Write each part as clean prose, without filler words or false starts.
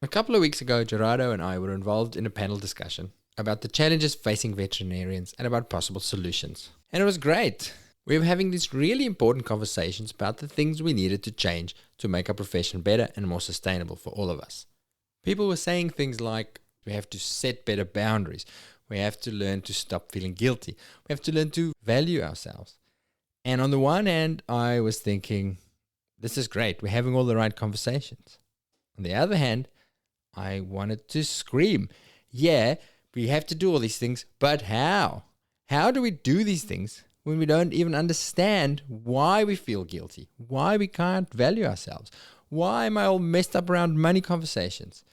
A couple of weeks ago, Gerardo and I were involved in a panel discussion about the challenges facing veterinarians and about possible solutions. And it was great. We were having these really important conversations about the things we needed to change to make our profession better and more sustainable for all of us. People were saying things like, we have to set better boundaries. We have to learn to stop feeling guilty. We have to learn to value ourselves. And on the one hand, I was thinking, this is great. We're having all the right conversations. On the other hand, I wanted to scream, yeah, we have to do all these things, but how? How do we do these things when we don't even understand why we feel guilty, why we can't value ourselves? Why am I all messed up around money conversations?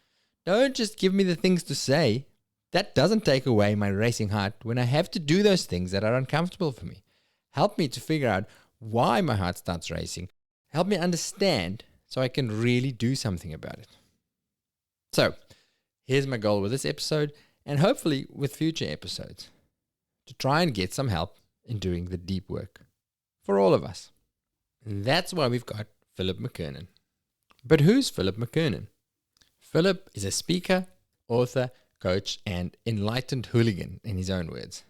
Don't just give me the things to say. That doesn't take away my racing heart when I have to do those things that are uncomfortable for me. Help me to figure out why my heart starts racing. Help me understand so I can really do something about it. So, here's my goal with this episode, and hopefully with future episodes, to try and get some help in doing the deep work for all of us. And that's why we've got Philip McKernan. But who's Philip McKernan? Philip is a speaker, author, coach, and enlightened hooligan in his own words.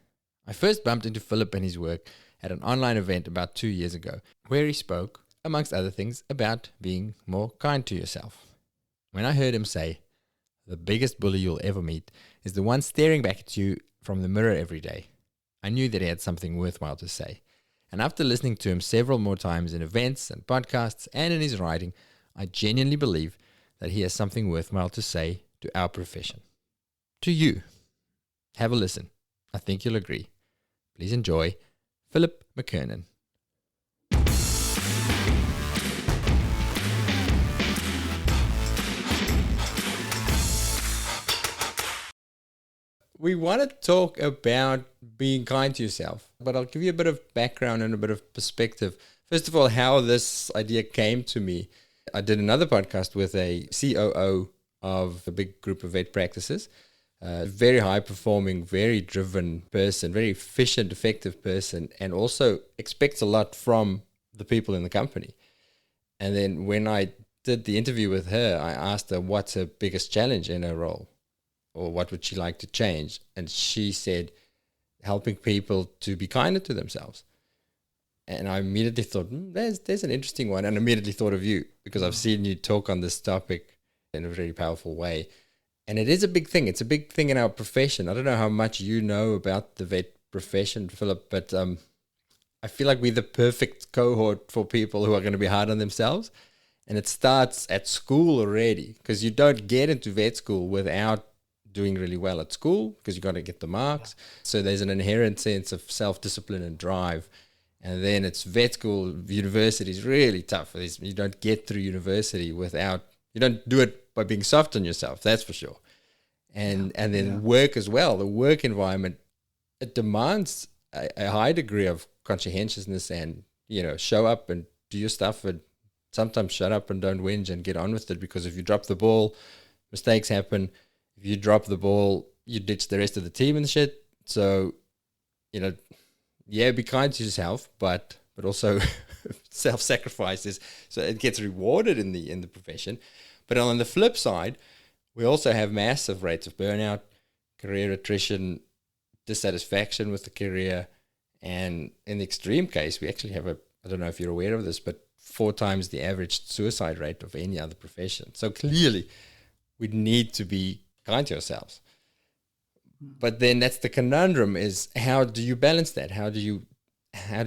I first bumped into Philip and his work at an online event about 2 years ago, where he spoke, amongst other things, about being more kind to yourself. When I heard him say, the biggest bully you'll ever meet is the one staring back at you from the mirror every day, I knew that he had something worthwhile to say. And after listening to him several more times in events and podcasts and in his writing, I genuinely believe that he has something worthwhile to say to our profession. To you. Have a listen. I think you'll agree. Please enjoy Philip McKernan. We want to talk about being kind to yourself, but I'll give you a bit of background and a bit of perspective. First of all, how this idea came to me. I did another podcast with a COO of a big group of vet practices, a very high-performing, very driven person, very efficient, effective person, and also expects a lot from the people in the company. And then when I did the interview with her, I asked her what's her biggest challenge in her role, or what would she like to change? And she said, helping people to be kinder to themselves. And I immediately thought, there's an interesting one, and immediately thought of you, because I've seen you talk on this topic in a very powerful way. And it is a big thing. It's a big thing in our profession. I don't know how much you know about the vet profession, Philip, but I feel like we're the perfect cohort for people who are going to be hard on themselves. And it starts at school already, because you don't get into vet school without doing really well at school, because you got to get the marks. So there's an inherent sense of self-discipline and drive. And then it's vet school. University is really tough. You don't get through university without, you don't do it by being soft on yourself, that's for sure. And then work as well. The work environment, it demands a high degree of conscientiousness and, show up and do your stuff, and sometimes shut up and don't whinge and get on with it, because if you drop the ball, mistakes happen. If you drop the ball, you ditch the rest of the team and shit. So, be kind to yourself, but also self-sacrifices, so it gets rewarded in the profession. But on the flip side, we also have massive rates of burnout, career attrition, dissatisfaction with the career, and in the extreme case, we actually have I don't know if you're aware of this, but 4 times the average suicide rate of any other profession. So clearly, we need to be kind to ourselves. But then that's the conundrum, is how do you balance that? How do you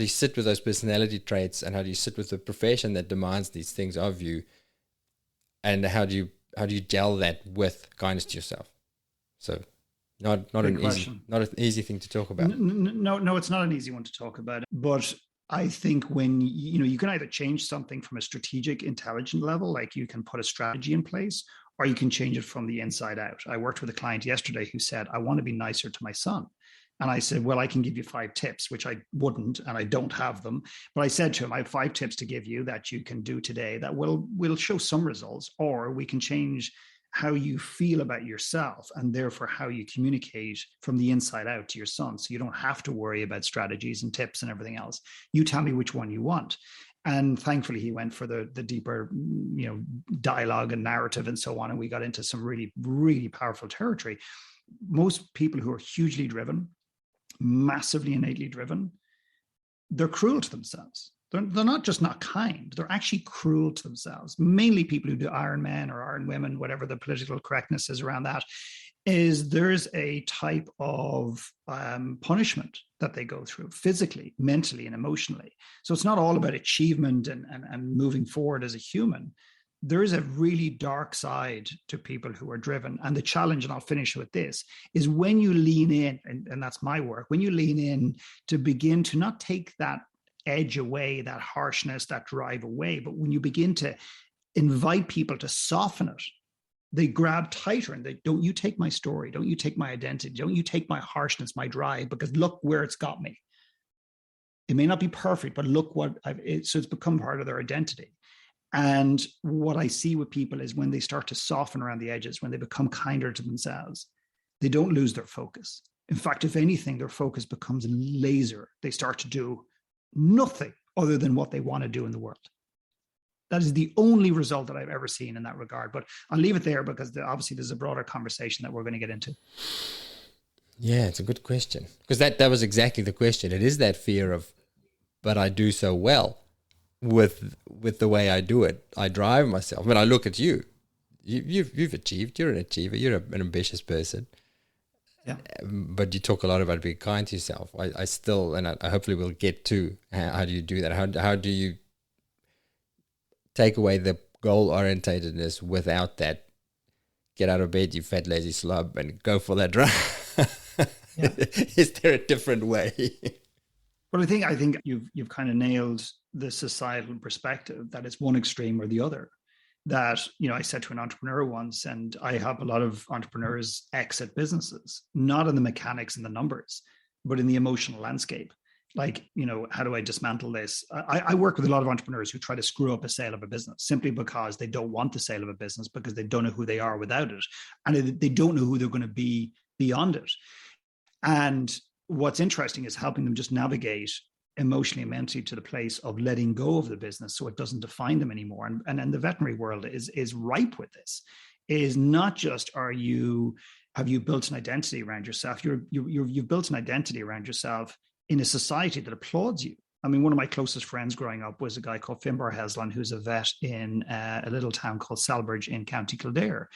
sit with those personality traits, and how do you sit with the profession that demands these things of you? And how do you gel that with kindness to yourself? So not an easy thing to talk about. No, it's not an easy one to talk about. But I think when you can either change something from a strategic, intelligent level, like you can put a strategy in place, or you can change it from the inside out. I worked with a client yesterday who said, I want to be nicer to my son. And I said, well, I can give you 5 tips, which I wouldn't, and I don't have them. But I said to him, I have 5 tips to give you that you can do today that will show some results, or we can change how you feel about yourself, and therefore how you communicate from the inside out to your son. So you don't have to worry about strategies and tips and everything else. You tell me which one you want. And thankfully, he went for the deeper, dialogue and narrative and so on. And we got into some really, really powerful territory. Most people who are hugely driven, massively innately driven, they're cruel to themselves. They're not just not kind, they're actually cruel to themselves. Mainly people who do Iron Men or Iron Women, whatever the political correctness is around that, is there's a type of punishment that they go through physically, mentally, and emotionally. So it's not all about achievement and moving forward as a human. There is a really dark side to people who are driven. And the challenge, and I'll finish with this, is when you lean in, and that's my work, when you lean in to begin to not take that edge away, that harshness, that drive away, but when you begin to invite people to soften it, they grab tighter and they, don't you take my story, don't you take my identity, don't you take my harshness, my drive, because look where it's got me. It may not be perfect, but look what so it's become part of their identity. And what I see with people is when they start to soften around the edges, when they become kinder to themselves, they don't lose their focus. In fact, if anything, their focus becomes laser. They start to do nothing other than what they want to do in the world. That is the only result that I've ever seen in that regard. But I'll leave it there because obviously there's a broader conversation that we're going to get into. Yeah, it's a good question. Because that was exactly the question. It is that fear of, but I do so well with the way I do it. I drive myself. When I look at you, you've achieved. You're an achiever. You're an ambitious person. Yeah. But you talk a lot about being kind to yourself. I still, and I hopefully will get to how do you do that? How do you take away the goal orientatedness without that? Get out of bed, you fat lazy slob, and go for that drive. Yeah. Is there a different way? Well, I think you've kind of nailed the societal perspective that it's one extreme or the other. That, I said to an entrepreneur once, and I help a lot of entrepreneurs exit businesses, not in the mechanics and the numbers, but in the emotional landscape. Like, how do I dismantle this? I work with a lot of entrepreneurs who try to screw up a sale of a business simply because they don't want the sale of a business, because they don't know who they are without it. And they don't know who they're going to be beyond it. And what's interesting is helping them just navigate emotionally and mentally to the place of letting go of the business so it doesn't define them anymore. And the veterinary world is ripe with this. Is not just have you built an identity around yourself? You've built an identity around yourself in a society that applauds you. I mean, one of my closest friends growing up was a guy called Finbar Heslin, who's a vet in a little town called Selbridge in County Kildare.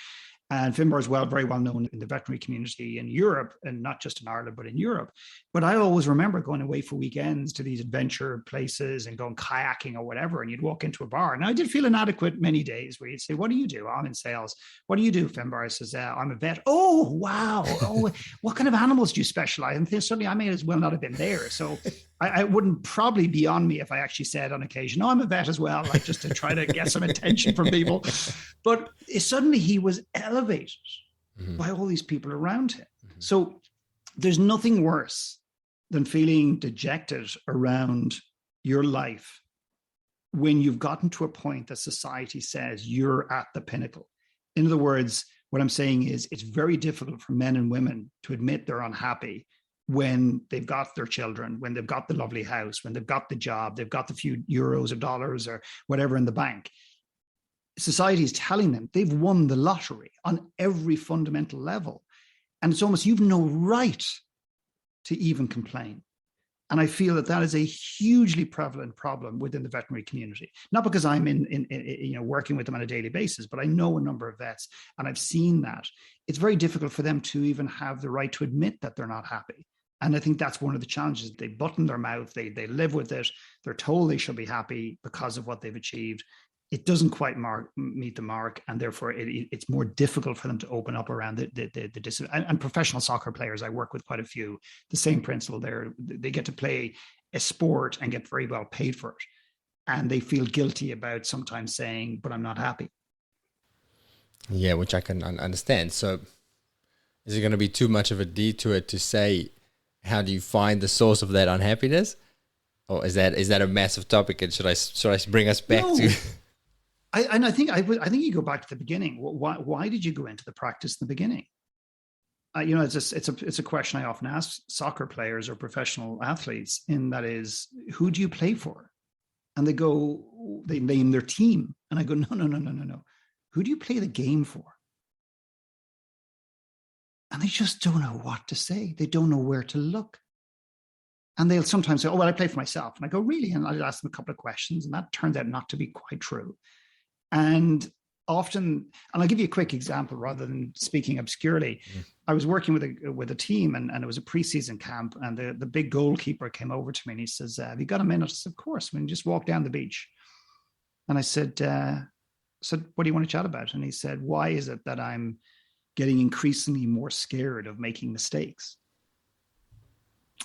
And Finbar is very well known in the veterinary community in Europe, and not just in Ireland, but in Europe. But I always remember going away for weekends to these adventure places and going kayaking or whatever. And you'd walk into a bar. And I did feel inadequate many days where you'd say, "What do you do?" "I'm in sales." "What do you do?" Finbar I says, "I'm a vet." "Oh, wow. Oh, what kind of animals do you specialize in?" And certainly I may as well not have been there. So I wouldn't probably be on me if I actually said on occasion, "Oh, I'm a vet as well," like just to try to get some attention from people. But suddenly he was elevated by all these people around him. So there's nothing worse than feeling dejected around your life when you've gotten to a point that society says you're at the pinnacle. In other words, what I'm saying is it's very difficult for men and women to admit they're unhappy when they've got their children, when they've got the lovely house, when they've got the job, they've got the few euros or dollars or whatever in the bank. Society is telling them they've won the lottery on every fundamental level. And it's almost, you've no right to even complain. And I feel that is a hugely prevalent problem within the veterinary community. Not because I'm working with them on a daily basis, but I know a number of vets and I've seen that. It's very difficult for them to even have the right to admit that they're not happy. And I think that's one of the challenges. They button their mouth, they live with it. They're told they should be happy because of what they've achieved. It doesn't quite meet the mark, and therefore it's more difficult for them to open up around the and professional soccer players. I work with quite a few. The same principle there. They get to play a sport and get very well paid for it, and they feel guilty about sometimes saying, "But I'm not happy." Yeah, which I can understand. So, is it going to be too much of a detour to say, how do you find the source of that unhappiness, or is that a massive topic? And should I bring us back to? I think you go back to the beginning. Why did you go into the practice in the beginning? It's a question I often ask soccer players or professional athletes. In that is, who do you play for? And they name their team. And I go, no. Who do you play the game for? And they just don't know what to say. They don't know where to look. And they'll sometimes say, oh, well, I play for myself. And I go, really? And I'll ask them a couple of questions. And that turns out not to be quite true. And often, and I'll give you a quick example rather than speaking obscurely. I was working with a team and it was a preseason camp, and the big goalkeeper came over to me and he says, have you got a minute? I said, of course. We just walk down the beach. And I said, what do you want to chat about? And he said, why is it that I'm getting increasingly more scared of making mistakes?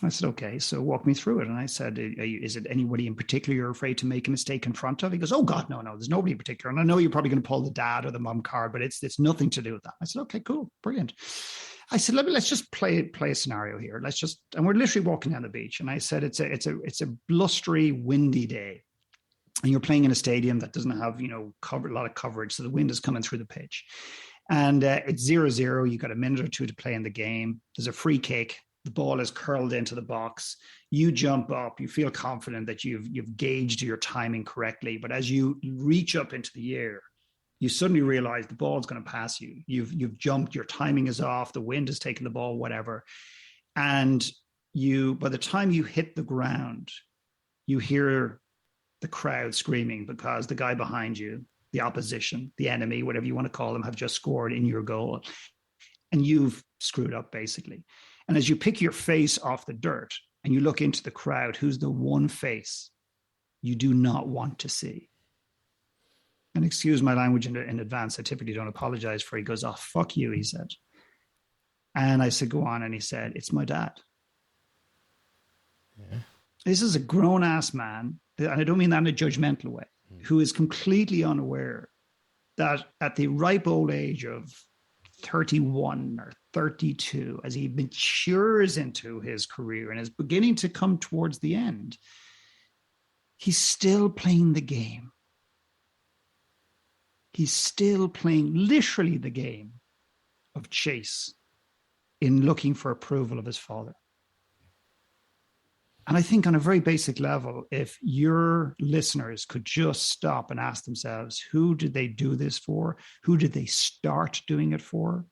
I said, okay, so walk me through it. And I said, is it anybody in particular you're afraid to make a mistake in front of? He goes, oh God, no, there's nobody in particular. And I know you're probably going to pull the dad or the mom card, but it's nothing to do with that. I said, okay, cool, brilliant. I said, let's just play a scenario here. And we're literally walking down the beach. And I said, it's a blustery, windy day. And you're playing in a stadium that doesn't have, a lot of coverage. So the wind is coming through the pitch. And it's 0-0. You got a minute or two to play in the game. There's a free kick. The ball is curled into the box. You jump up. You feel confident that you've gauged your timing correctly. But as you reach up into the air, you suddenly realize the ball's going to pass you. You've jumped. Your timing is off. The wind has taken the ball, whatever. And by the time you hit the ground, you hear the crowd screaming because the guy behind you, the opposition, the enemy, whatever you want to call them, have just scored in your goal. And you've screwed up, basically. And as you pick your face off the dirt and you look into the crowd, who's the one face you do not want to see? And excuse my language in advance, I typically don't apologize for. He goes, oh, fuck you, he said. And I said, go on. And he said, it's my dad. Yeah. This is a grown-ass man, and I don't mean that in a judgmental way, who is completely unaware that at the ripe old age of 31 or 32, as he matures into his career and is beginning to come towards the end, he's still playing the game. He's still playing literally the game of chase in looking for approval of his father. And I think on a very basic level, if your listeners could just stop and ask themselves, who did they do this for? Who did they start doing it for?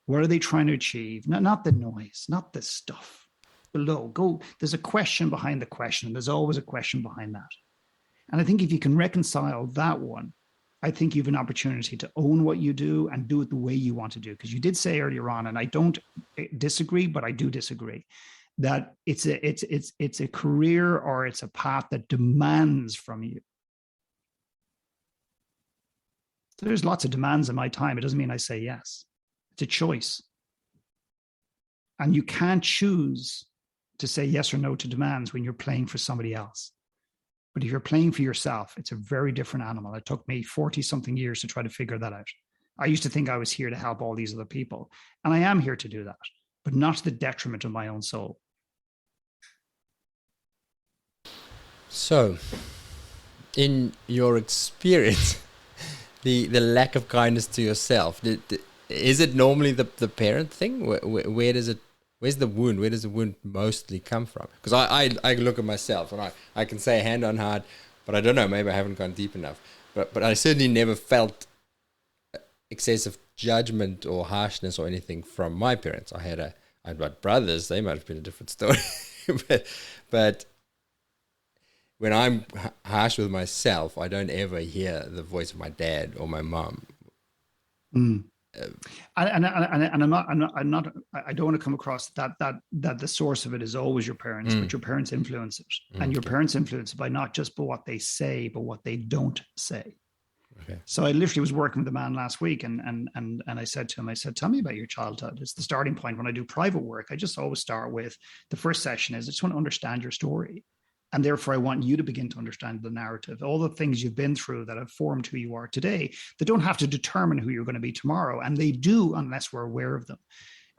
What are they trying to achieve? Not the noise, not the stuff below. There's a question behind the question. There's always a question behind that. And I think if you can reconcile that one, I think you have an opportunity to own what you do and do it the way you want to do. Because you did say earlier on, and I don't disagree, but I do disagree, that it's a career or it's a path that demands from you. There's lots of demands in my time. It doesn't mean I say yes. It's a choice. And you can't choose to say yes or no to demands when you're playing for somebody else. But if you're playing for yourself, it's a very different animal. It took me 40 something years to try to figure that out. I used to think I was here to help all these other people. And I am here to do that, but not to the detriment of my own soul. So, in your experience, the lack of kindness to yourself, is it normally the parent thing? Where's the wound? Where does the wound mostly come from? Because I look at myself and I can say hand on heart, but I don't know, maybe I haven't gone deep enough. But I certainly never felt excessive judgment or harshness or anything from my parents. I had brothers, they might have been a different story. but when I'm harsh with myself, I don't ever hear the voice of my dad or my mom. And I'm not. I don't want to come across that the source of it is always your parents, but your parents influence it, and your parents influence it by not just by what they say, but what they don't say. Okay. So I literally was working with a man last week, and I said to him, tell me about your childhood. It's the starting point. When I do private work, I just always start with the first session is I just want to understand your story. And therefore, I want you to begin to understand the narrative, all the things you've been through that have formed who you are today, that don't have to determine who you're going to be tomorrow. And they do, unless we're aware of them.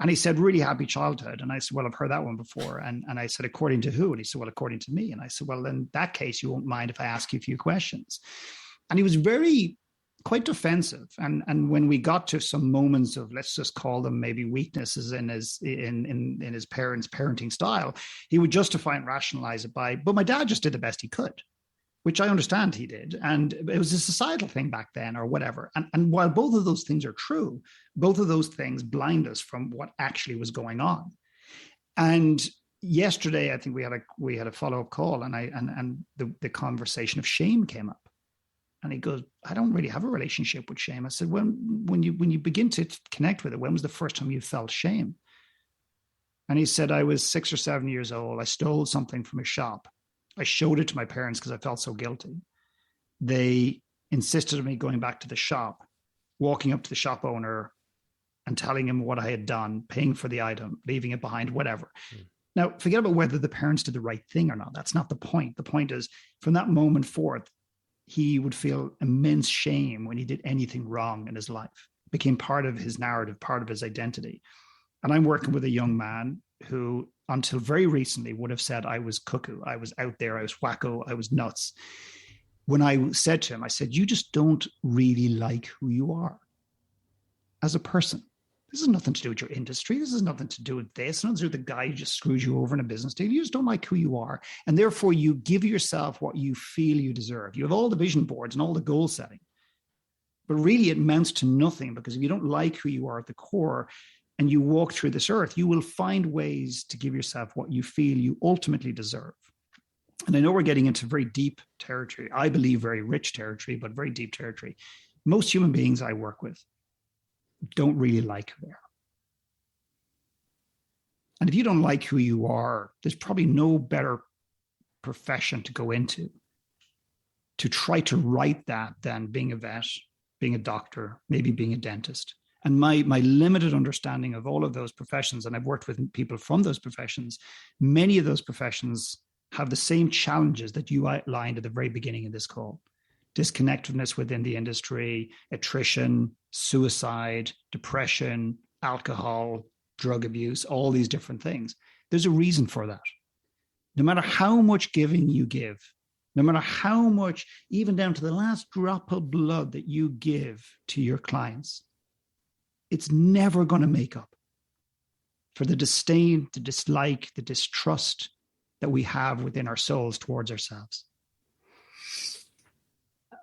And he said, really happy childhood. And I said, well, I've heard that one before. And I said, according to who? And he said, well, according to me. And I said, well, in that case, you won't mind if I ask you a few questions. And he was quite defensive. And when we got to some moments of, let's just call them maybe weaknesses in his parents' parenting style, he would justify and rationalize it by, but my dad just did the best he could. which I understand he did. And it was a societal thing back then or whatever. And while both of those things are true, both of those things blind us from what actually was going on. And yesterday, I think we had a follow-up call, and the conversation of shame came up. And he goes, I don't really have a relationship with shame. I said, when you begin to connect with it, when was the first time you felt shame? And he said, I was 6 or 7 years old. I stole something from a shop. I showed it to my parents because I felt so guilty. They insisted on me going back to the shop, walking up to the shop owner and telling him what I had done, paying for the item, leaving it behind, whatever. Now, forget about whether the parents did the right thing or not. That's not the point. The point is, from that moment forth, he would feel immense shame when he did anything wrong in his life. It became part of his narrative, part of his identity. And I'm working with a young man who, until very recently, would have said I was cuckoo, I was out there, I was wacko, I was nuts. When I said to him, I said, you just don't really like who you are as a person. This has nothing to do with your industry. This has nothing to do with this. Nothing to do with the guy who just screws you over in a business deal. You just don't like who you are. And therefore, you give yourself what you feel you deserve. You have all the vision boards and all the goal setting. But really, it amounts to nothing, because if you don't like who you are at the core and you walk through this earth, you will find ways to give yourself what you feel you ultimately deserve. And I know we're getting into very deep territory. I believe very rich territory, but very deep territory. Most human beings I work with don't really like who they are. And if you don't like who you are, there's probably no better profession to go into to try to right that than being a vet, being a doctor, maybe being a dentist. And my limited understanding of all of those professions, and I've worked with people from those professions, many of those professions have the same challenges that you outlined at the very beginning of this call. Disconnectedness within the industry, attrition, suicide, depression, alcohol, drug abuse, all these different things. There's a reason for that. No matter how much giving you give, no matter how much, even down to the last drop of blood that you give to your clients, it's never going to make up for the disdain, the dislike, the distrust that we have within our souls towards ourselves.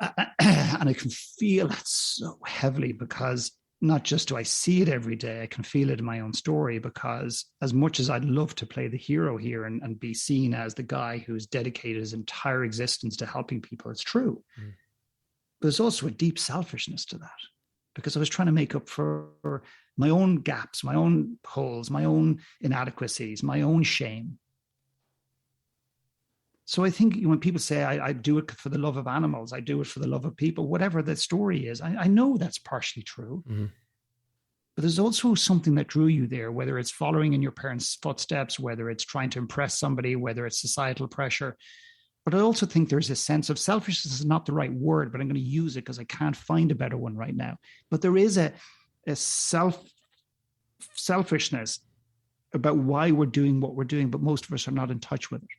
And I can feel that so heavily, because not just do I see it every day, I can feel it in my own story, because as much as I'd love to play the hero here and be seen as the guy who's dedicated his entire existence to helping people, it's true. But there's also a deep selfishness to that, because I was trying to make up for my own gaps, my own holes, my own inadequacies, my own shame. So I think when people say, I do it for the love of animals, I do it for the love of people, whatever the story is, I know that's partially true. Mm-hmm. But there's also something that drew you there, whether it's following in your parents' footsteps, whether it's trying to impress somebody, whether it's societal pressure. But I also think there's a sense of selfishness is not the right word, but I'm going to use it because I can't find a better one right now. But there is a selfishness about why we're doing what we're doing, but most of us are not in touch with it.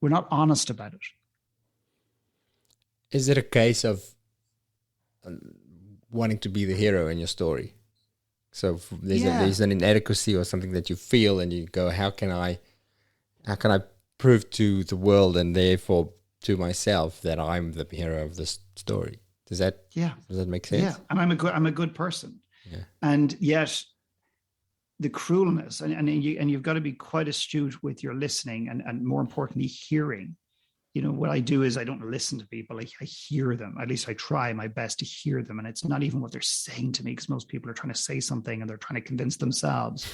We're not honest about it. Is it a case of wanting to be the hero in your story? So there's an inadequacy or something that you feel, and you go, how can I prove to the world and therefore to myself that I'm the hero of this story? Does that make sense? Yeah, and I'm a good person. Yeah. And yet the cruelness, and you've got to be quite astute with your listening and more importantly, hearing. You know, what I do is I don't listen to people. I hear them. At least I try my best to hear them. And it's not even what they're saying to me, because most people are trying to say something and they're trying to convince themselves.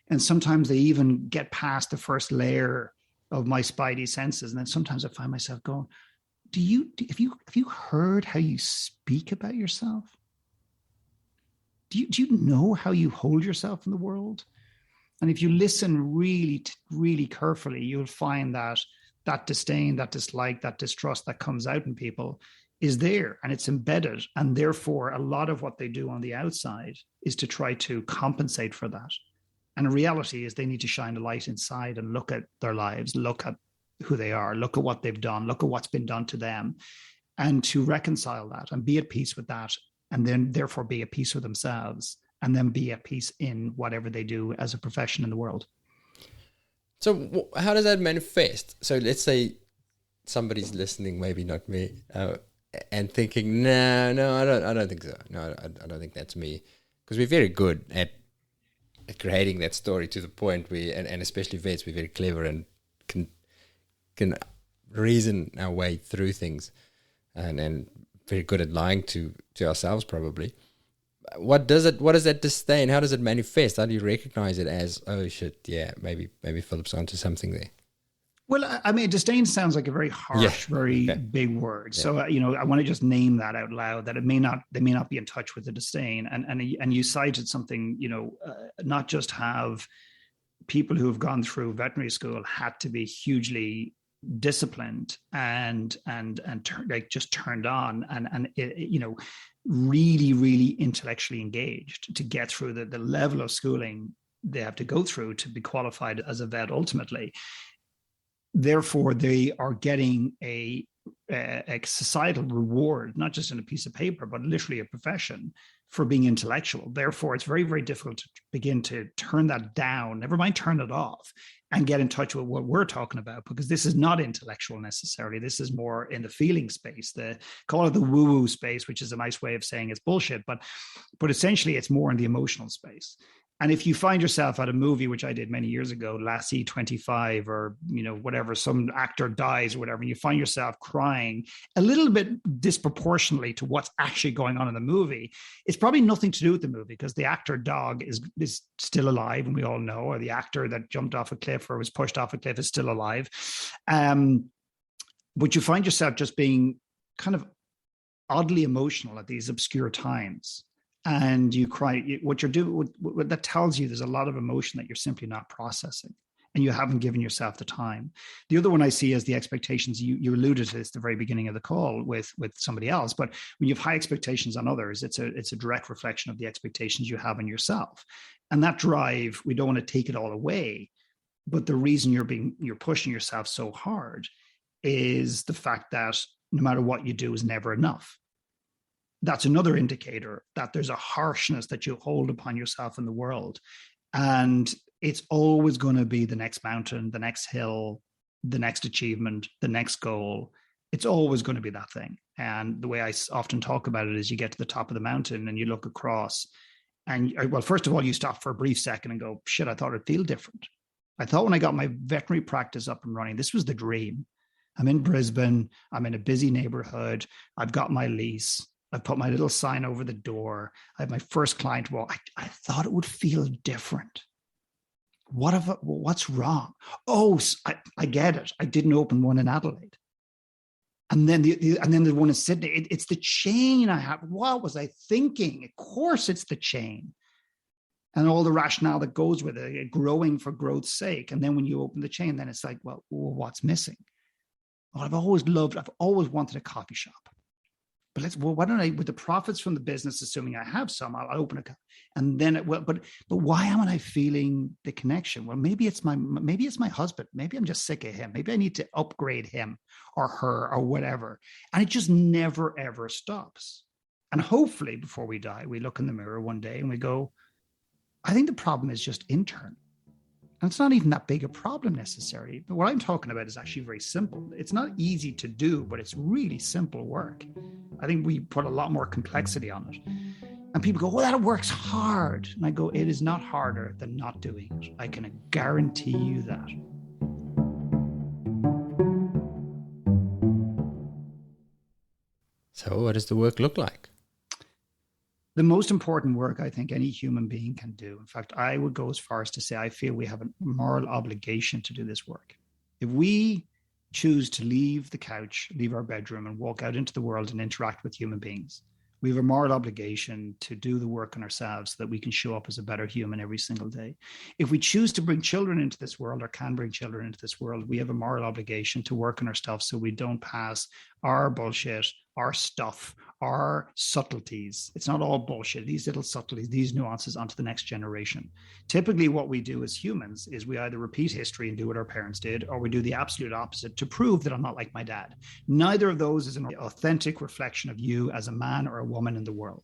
And sometimes they even get past the first layer of my spidey senses. And then sometimes I find myself going, have you heard how you speak about yourself? Do you know how you hold yourself in the world? And if you listen really, really carefully, you'll find that disdain, that dislike, that distrust that comes out in people is there, and it's embedded. And therefore, a lot of what they do on the outside is to try to compensate for that. And the reality is they need to shine a light inside and look at their lives, look at who they are, look at what they've done, look at what's been done to them, and to reconcile that and be at peace with that. And then therefore be at peace with themselves, and then be at peace in whatever they do as a profession in the world. So how does that manifest? So let's say somebody's listening, maybe not me, and thinking, no, I don't think so. No, I don't think that's me, because we're very good at creating that story to the point where, and especially vets, we're very clever and can reason our way through things, and very good at lying to ourselves probably. What does that disdain? How does it manifest? How do you recognize it as, oh shit, yeah, maybe Philip's onto something there? Well, I mean, disdain sounds like a very Yeah. harsh, very Okay. big word. Yeah. So, I want to just name that out loud, that they may not be in touch with the disdain. And you cited something, not just have people who have gone through veterinary school had to be hugely disciplined and just turned on and really, really intellectually engaged to get through the level of schooling they have to go through to be qualified as a vet ultimately. Therefore, they are getting a societal reward, not just in a piece of paper, but literally a profession for being intellectual. Therefore, it's very, very difficult to begin to turn that down, never mind turn it off, and get in touch with what we're talking about, because this is not intellectual necessarily. This is more in the feeling space, call it the woo-woo space, which is a nice way of saying it's bullshit, but essentially it's more in the emotional space. And if you find yourself at a movie, which I did many years ago, Lassie 25, or, whatever, some actor dies or whatever, and you find yourself crying a little bit disproportionately to what's actually going on in the movie, it's probably nothing to do with the movie, because the actor dog is still alive, and we all know, or the actor that jumped off a cliff or was pushed off a cliff is still alive. But you find yourself just being kind of oddly emotional at these obscure times. And you cry. What you're doing, what that tells you, there's a lot of emotion that you're simply not processing, and you haven't given yourself the time. The other one I see is the expectations. You alluded to this at the very beginning of the call with somebody else, but when you have high expectations on others, it's a direct reflection of the expectations you have on yourself. And that drive, we don't want to take it all away, but the reason you're pushing yourself so hard is the fact that no matter what you do is never enough. That's another indicator that there's a harshness that you hold upon yourself in the world. And it's always going to be the next mountain, the next hill, the next achievement, the next goal. It's always going to be that thing. And the way I often talk about it is you get to the top of the mountain and you look across and, well, first of all, you stop for a brief second and go, shit, I thought it'd feel different. I thought when I got my veterinary practice up and running, this was the dream. I'm in Brisbane. I'm in a busy neighborhood. I've got my lease. I've put my little sign over the door. I have my first client. Well, I thought it would feel different. What's wrong? Oh, I get it. I didn't open one in Adelaide. And then the one in Sydney. It's the chain I have. What was I thinking? Of course, it's the chain. And all the rationale that goes with it, growing for growth's sake. And then when you open the chain, then it's like, well, what's missing? Well, I've always wanted a coffee shop. But why don't I, with the profits from the business, assuming I have some, I'll open a, and then but why am I feeling the connection? Well, maybe it's my husband. Maybe I'm just sick of him. Maybe I need to upgrade him or her or whatever. And it just never, ever stops. And hopefully before we die, we look in the mirror one day and we go, I think the problem is just internal. And it's not even that big a problem necessarily. But what I'm talking about is actually very simple. It's not easy to do, but it's really simple work. I think we put a lot more complexity on it. And people go, well, that works hard. And I go, it is not harder than not doing it. I can guarantee you that. So what does the work look like? The most important work I think any human being can do. In fact, I would go as far as to say I feel we have a moral obligation to do this work. If we choose to leave the couch, leave our bedroom, and walk out into the world and interact with human beings, we have a moral obligation to do the work on ourselves so that we can show up as a better human every single day. If we choose to bring children into this world or can bring children into this world, we have a moral obligation to work on our stuff so we don't pass our bullshit, our stuff, our subtleties. It's not all bullshit. These little subtleties, these nuances onto the next generation. Typically what we do as humans is we either repeat history and do what our parents did, or we do the absolute opposite to prove that I'm not like my dad. Neither of those is an authentic reflection of you as a man or a woman in the world.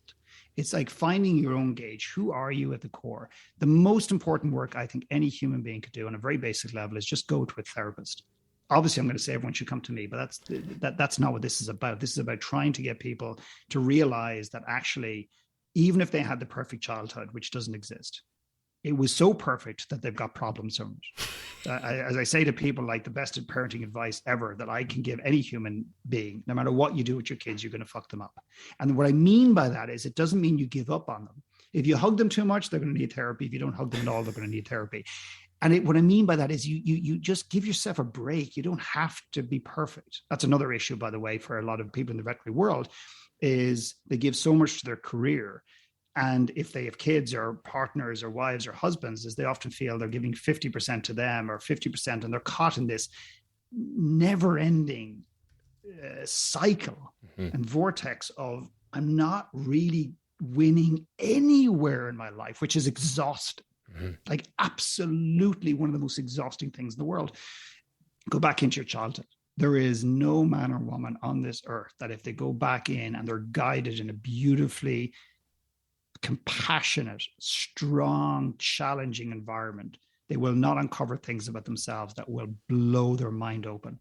It's like finding your own gauge. Who are you at the core? The most important work I think any human being could do on a very basic level is just go to a therapist obviously I'm going to say everyone should come to me, but that's not what this is about. This is about trying to get people to realize that actually, even if they had the perfect childhood, which doesn't exist, it was so perfect that they've got problems from it. As I say to people, like, the best parenting advice ever that I can give any human being, no matter what you do with your kids, you're going to fuck them up. And what I mean by that is, it doesn't mean you give up on them. If you hug them too much, they're going to need therapy. If you don't hug them at all, they're going to need therapy. And what I mean by that is you just give yourself a break. You don't have to be perfect. That's another issue, by the way, for a lot of people in the veterinary world, is they give so much to their career. And if they have kids or partners or wives or husbands, is they often feel they're giving 50% to them or 50%, and they're caught in this never-ending cycle and vortex of, I'm not really winning anywhere in my life, which is exhausting. Like, absolutely one of the most exhausting things in the world. Go back into your childhood. There is no man or woman on this earth that, if they go back in and they're guided in a beautifully compassionate, strong, challenging environment, they will not uncover things about themselves that will blow their mind open.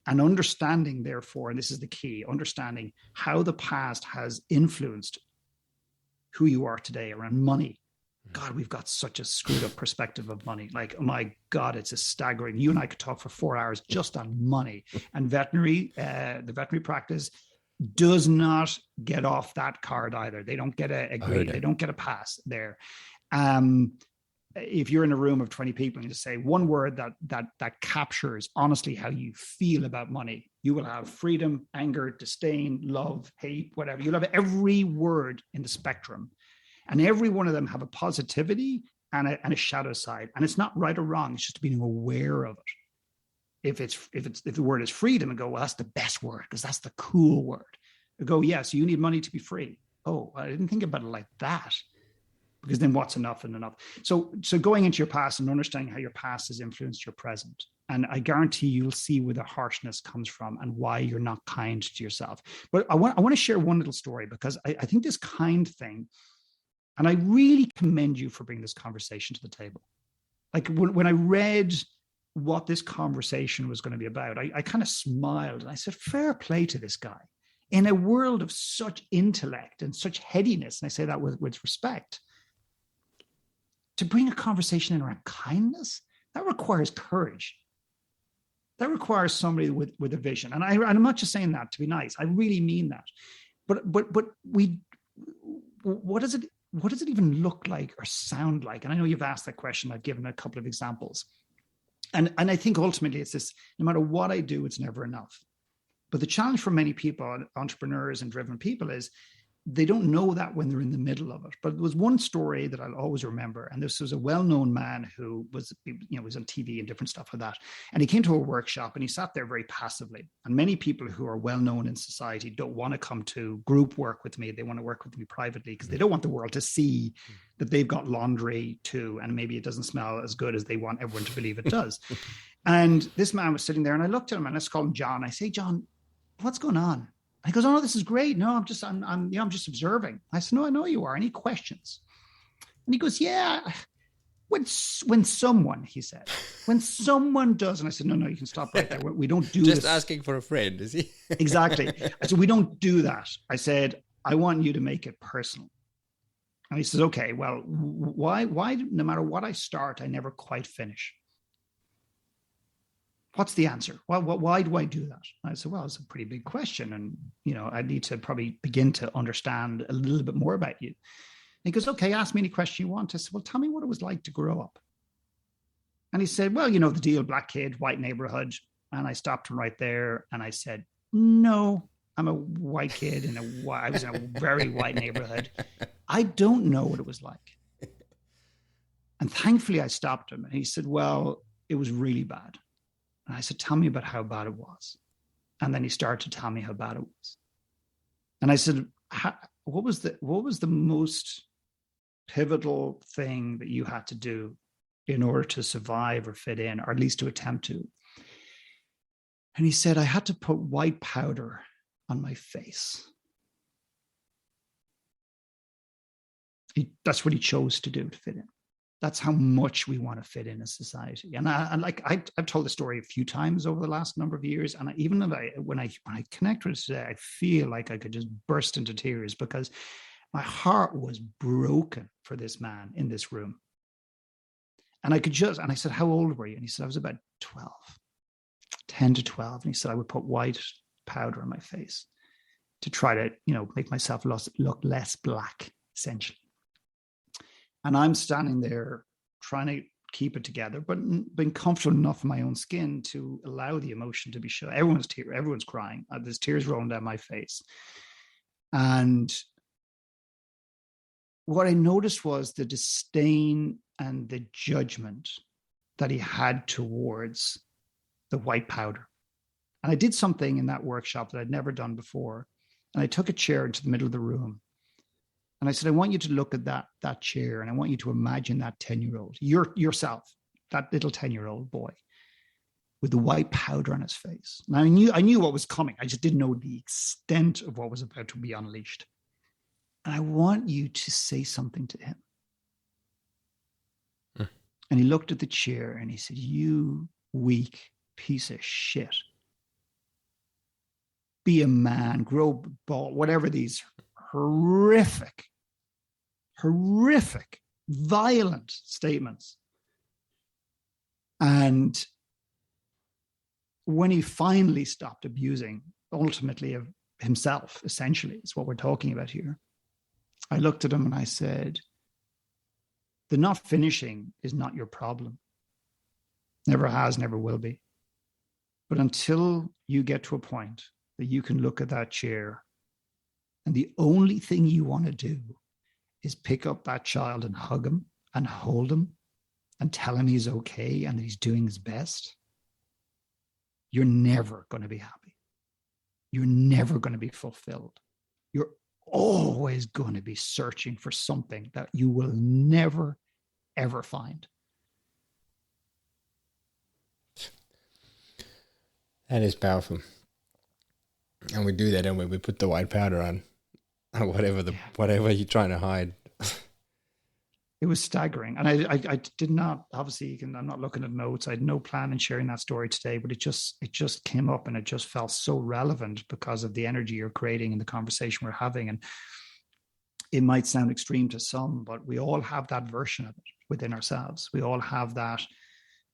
And understanding, therefore, and this is the key, understanding how the past has influenced who you are today around money. God, we've got such a screwed up perspective of money. Like, oh my God, it's a staggering. You and I could talk for 4 hours just on money. And the veterinary practice does not get off that card either. They don't get a grade. They don't get a pass there. If you're in a room of 20 people and you just say one word that captures honestly how you feel about money, you will have freedom, anger, disdain, love, hate, whatever. You'll have every word in the spectrum. And every one of them have a positivity and a shadow side. And it's not right or wrong. It's just being aware of it. If the word is freedom, and go, well, that's the best word because that's the cool word. I go, yeah, so you need money to be free. Oh, I didn't think about it like that. Because then what's enough and enough? So going into your past and understanding how your past has influenced your present. And I guarantee you'll see where the harshness comes from and why you're not kind to yourself. But I want to share one little story, because I think this kind thing, and I really commend you for bringing this conversation to the table. Like, when I read what this conversation was going to be about, I kind of smiled and I said, fair play to this guy. In a world of such intellect and such headiness, and I say that with respect, to bring a conversation in around kindness, that requires courage. That requires somebody with a vision. And I'm not just saying that to be nice. I really mean that. But what does it even look like or sound like? And I know you've asked that question. I've given a couple of examples. And I think ultimately it's this: no matter what I do, it's never enough. But the challenge for many people, entrepreneurs and driven people, is they don't know that when they're in the middle of it. But there was one story that I'll always remember. And this was a well-known man who was on TV and different stuff like that. And he came to a workshop and he sat there very passively. And many people who are well-known in society don't want to come to group work with me. They want to work with me privately because they don't want the world to see that they've got laundry too. And maybe it doesn't smell as good as they want everyone to believe it does. And this man was sitting there and I looked at him and let's call him John. I say, John, what's going on? He goes, oh, no, this is great. No, I'm just observing. I said, no, I know you are. Any questions? And he goes, yeah, when someone, he said, when someone does, and I said, no, you can stop right there. We don't do just this. asking for a friend, is he? Exactly. I said, we don't do that. I said, I want you to make it personal. And he says, okay, well, why, no matter what I start, I never quite finish? What's the answer? Well, why do I do that? I said, well, it's a pretty big question. And, I need to probably begin to understand a little bit more about you. And he goes, okay, ask me any question you want. I said, well, tell me what it was like to grow up. And he said, well, the deal, black kid, white neighborhood. And I stopped him right there. And I said, no, I'm a white kid I was in a very white neighborhood. I don't know what it was like. And thankfully I stopped him. And he said, well, it was really bad. And I said, tell me about how bad it was. And then he started to tell me how bad it was. And I said, what was the most pivotal thing that you had to do in order to survive or fit in, or at least to attempt to? And he said, I had to put white powder on my face. That's what he chose to do to fit in. That's how much we want to fit in a society. And I've told the story a few times over the last number of years. And even when I connect with it today, I feel like I could just burst into tears because my heart was broken for this man in this room. And I said, how old were you? And he said, I was about 12, 10 to 12. And he said, I would put white powder on my face to try to, make myself look less black, essentially. And I'm standing there trying to keep it together, but being comfortable enough in my own skin to allow the emotion to be shown. Everyone's crying. There's tears rolling down my face. And what I noticed was the disdain and the judgment that he had towards the white powder. And I did something in that workshop that I'd never done before. And I took a chair into the middle of the room. And I said, I want you to look at that chair, and I want you to imagine that 10-year-old, yourself, that little 10-year-old boy with the white powder on his face. Now, I knew what was coming. I just didn't know the extent of what was about to be unleashed. And I want you to say something to him. And he looked at the chair and he said, you weak piece of shit. Be a man, grow ball, whatever these horrific, violent statements. And when he finally stopped abusing, ultimately of himself, essentially, is what we're talking about here, I looked at him and I said, the not finishing is not your problem. Never has, never will be. But until you get to a point that you can look at that chair and the only thing you want to do is pick up that child and hug him and hold him and tell him he's okay and that he's doing his best, you're never going to be happy. You're never going to be fulfilled. You're always going to be searching for something that you will never, ever find. That is powerful. And we do that, and we put the white powder on, or whatever you're trying to hide. It was staggering. And I did not, obviously, I'm not looking at notes. I had no plan in sharing that story today, but it just came up and it just felt so relevant because of the energy you're creating and the conversation we're having. And it might sound extreme to some, but we all have that version of it within ourselves. We all have that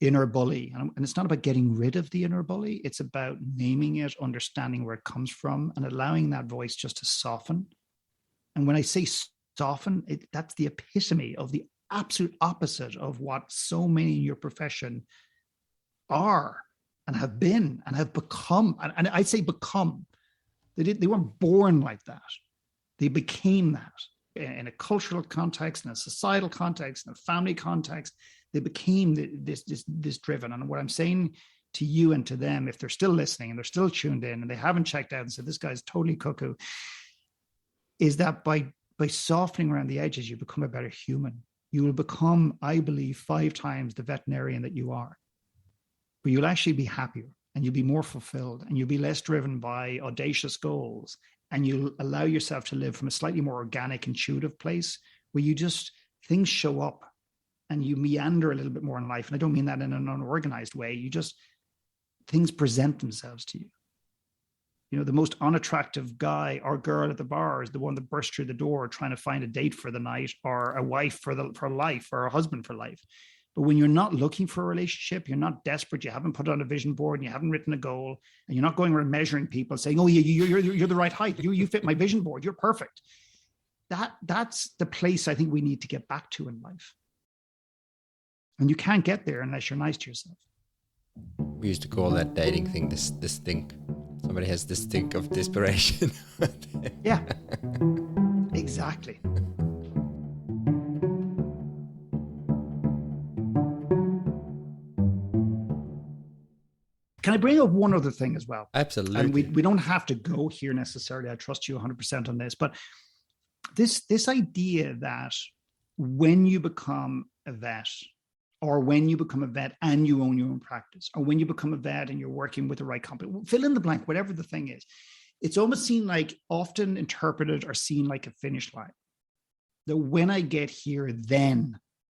inner bully. And it's not about getting rid of the inner bully. It's about naming it, understanding where it comes from, and allowing that voice just to soften. And when I say soften, that's the epitome of the absolute opposite of what so many in your profession are and have been and have become. And I say become. They weren't born like that. They became that in a cultural context, in a societal context, in a family context. They became this driven. And what I'm saying to you and to them, if they're still listening and they're still tuned in and they haven't checked out and said, this guy's totally cuckoo, is that by softening around the edges, you become a better human. You will become, I believe, 5 times the veterinarian that you are. But you'll actually be happier and you'll be more fulfilled and you'll be less driven by audacious goals. And you'll allow yourself to live from a slightly more organic, intuitive place where things show up and you meander a little bit more in life. And I don't mean that in an unorganized way. Things present themselves to you. You know, the most unattractive guy or girl at the bar is the one that bursts through the door trying to find a date for the night, or a wife for life, or a husband for life. But when you're not looking for a relationship, you're not desperate, you haven't put on a vision board, and you haven't written a goal, and you're not going around measuring people saying, oh, yeah, you're the right height. You fit my vision board. You're perfect. That's the place I think we need to get back to in life. And you can't get there unless you're nice to yourself. We used to call that dating thing, this stink. Somebody has this stink of desperation. Yeah, exactly. Can I bring up one other thing as well? Absolutely. And we don't have to go here necessarily. I trust you 100% on this. But this idea that when you become a vet, or when you become a vet and you own your own practice, or when you become a vet and you're working with the right company, fill in the blank, whatever the thing is, it's almost often interpreted or seen like a finish line. That when I get here, then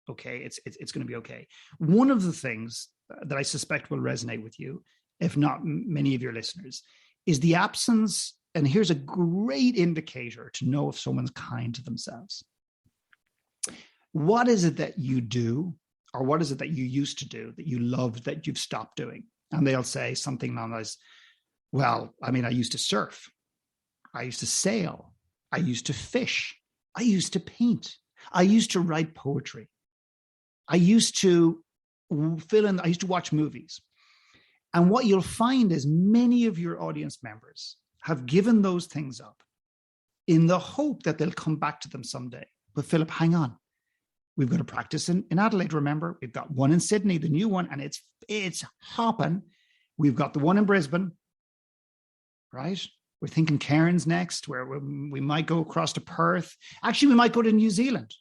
Okay, it's going to be okay. One of the things that I suspect will resonate with you, if not many of your listeners, is the absence. And here's a great indicator to know if someone's kind to themselves. What is it that you do, or what is it that you used to do that you loved that you've stopped doing? And they'll say something as, well, I mean, I used to surf, I used to sail, I used to fish, I used to paint, I used to write poetry, I used to I used to watch movies. And what you'll find is many of your audience members have given those things up in the hope that they'll come back to them someday. But Philip, hang on. We've got a practice in Adelaide, remember? We've got one in Sydney, the new one, and it's hopping. We've got the one in Brisbane, right? We're thinking Cairns next, where we might go across to Perth. Actually, we might go to New Zealand.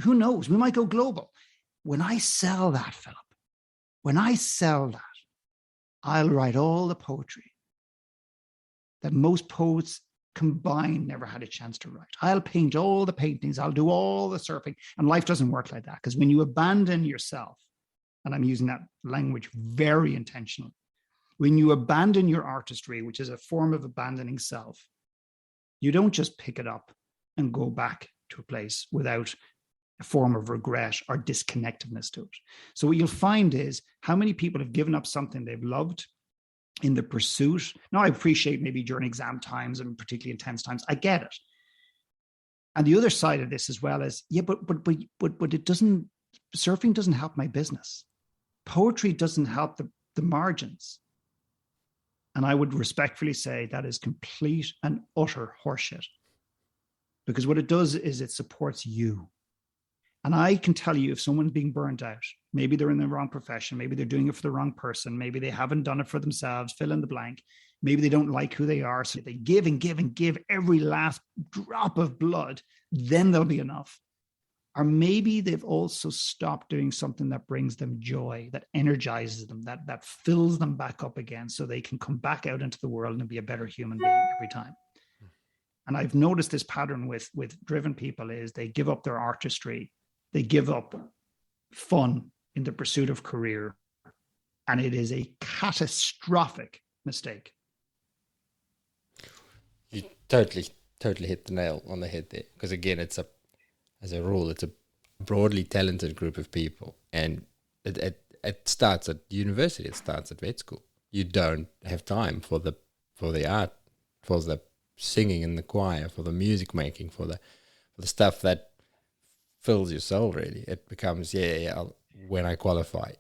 Who knows? We might go global. When I sell that, Philip, when I sell that, I'll write all the poetry that most poets combined never had a chance to write. I'll paint all the paintings. I'll do all the surfing. And life doesn't work like that, because when you abandon yourself, and I'm using that language very intentionally, when you abandon your artistry, which is a form of abandoning self, you don't just pick it up and go back to a place without a form of regret or disconnectedness to it. So what you'll find is how many people have given up something they've loved in the pursuit. Now, I appreciate maybe during exam times and particularly intense times, I get it. And the other side of this as well is, yeah, but it doesn't, surfing doesn't help my business. Poetry doesn't help the margins. And I would respectfully say that is complete and utter horseshit. Because what it does is it supports you. And I can tell you, if someone's being burnt out, maybe they're in the wrong profession, maybe they're doing it for the wrong person, maybe they haven't done it for themselves, fill in the blank, maybe they don't like who they are, so they give and give and give every last drop of blood, then there'll be enough. Or maybe they've also stopped doing something that brings them joy, that energizes them, that fills them back up again, so they can come back out into the world and be a better human being every time. And I've noticed this pattern with driven people is they give up their artistry, they give up fun in the pursuit of career, and it is a catastrophic mistake. You totally hit the nail on the head there. Because again, as a rule, it's a broadly talented group of people, and it starts at university. It starts at vet school. You don't have time for the art, for the singing in the choir, for the music making, for the stuff that fills your soul. Really, it becomes when I qualify,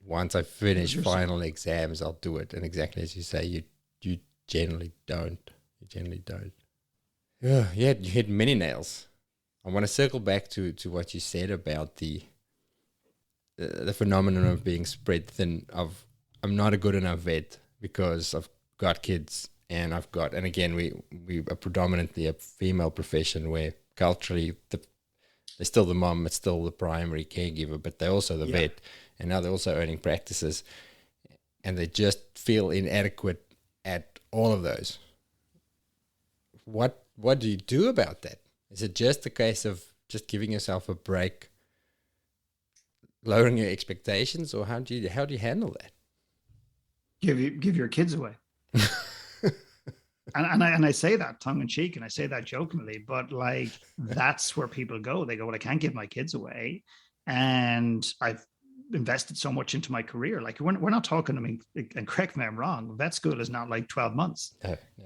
once I finish final exams, I'll do it. And exactly as you say, you generally don't. Yeah, you hit many nails. I want to circle back to what you said about the phenomenon of being spread thin. I'm not a good enough vet because I've got kids and again we are predominantly a female profession where culturally they're still the mom, it's still the primary caregiver, but they're also the vet, and now they're also owning practices, and they just feel inadequate at all of those. What do you do about that? Is it just a case of just giving yourself a break, lowering your expectations, or how do you handle that? Give your kids away. And I say that tongue in cheek, and I say that jokingly, but like that's where people go. They go, well, I can't give my kids away, and I've invested so much into my career. Like we're not talking. I mean, and correct me if I'm wrong. Vet school is not like 12 months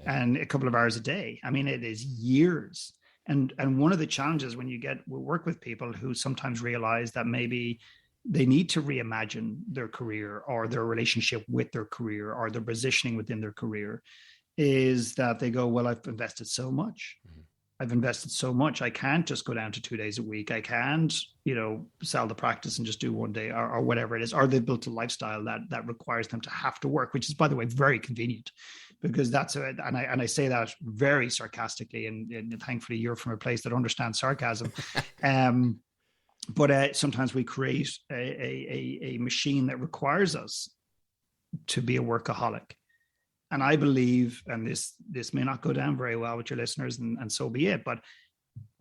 and a couple of hours a day. I mean, it is years. And one of the challenges when you work with people who sometimes realize that maybe they need to reimagine their career or their relationship with their career or their positioning within their career, is that they go, well, I've invested so much. Mm-hmm. I've invested so much. I can't just go down to 2 days a week. I can't, sell the practice and just do 1 day or whatever it is. Or they've built a lifestyle that requires them to have to work, which is, by the way, very convenient, because that's it. And I say that very sarcastically, and thankfully you're from a place that understands sarcasm. But sometimes we create a machine that requires us to be a workaholic. And I believe, and this may not go down very well with your listeners, and so be it, but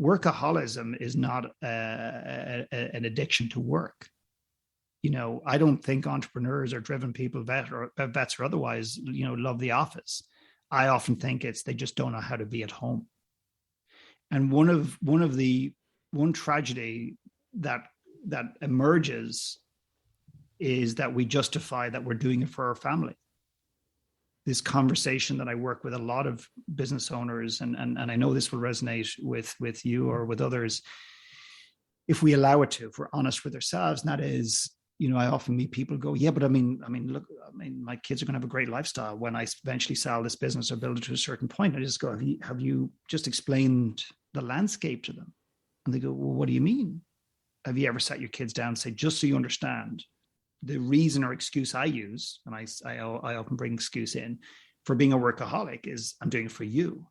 workaholism is not an addiction to work. I don't think entrepreneurs or driven people, vets or otherwise, love the office. I often think they just don't know how to be at home. And one tragedy that emerges is that we justify that we're doing it for our family. This conversation that I work with a lot of business owners, and I know this will resonate with you or with others, if we allow it to, if we're honest with ourselves, and that is, I often meet people who go, yeah, but I mean, my kids are going to have a great lifestyle when I eventually sell this business or build it to a certain point. I just go, have you just explained the landscape to them? And they go, well, what do you mean? Have you ever sat your kids down and say, just so you understand, the reason or excuse I use, and I often bring excuse in for being a workaholic, is I'm doing it for you.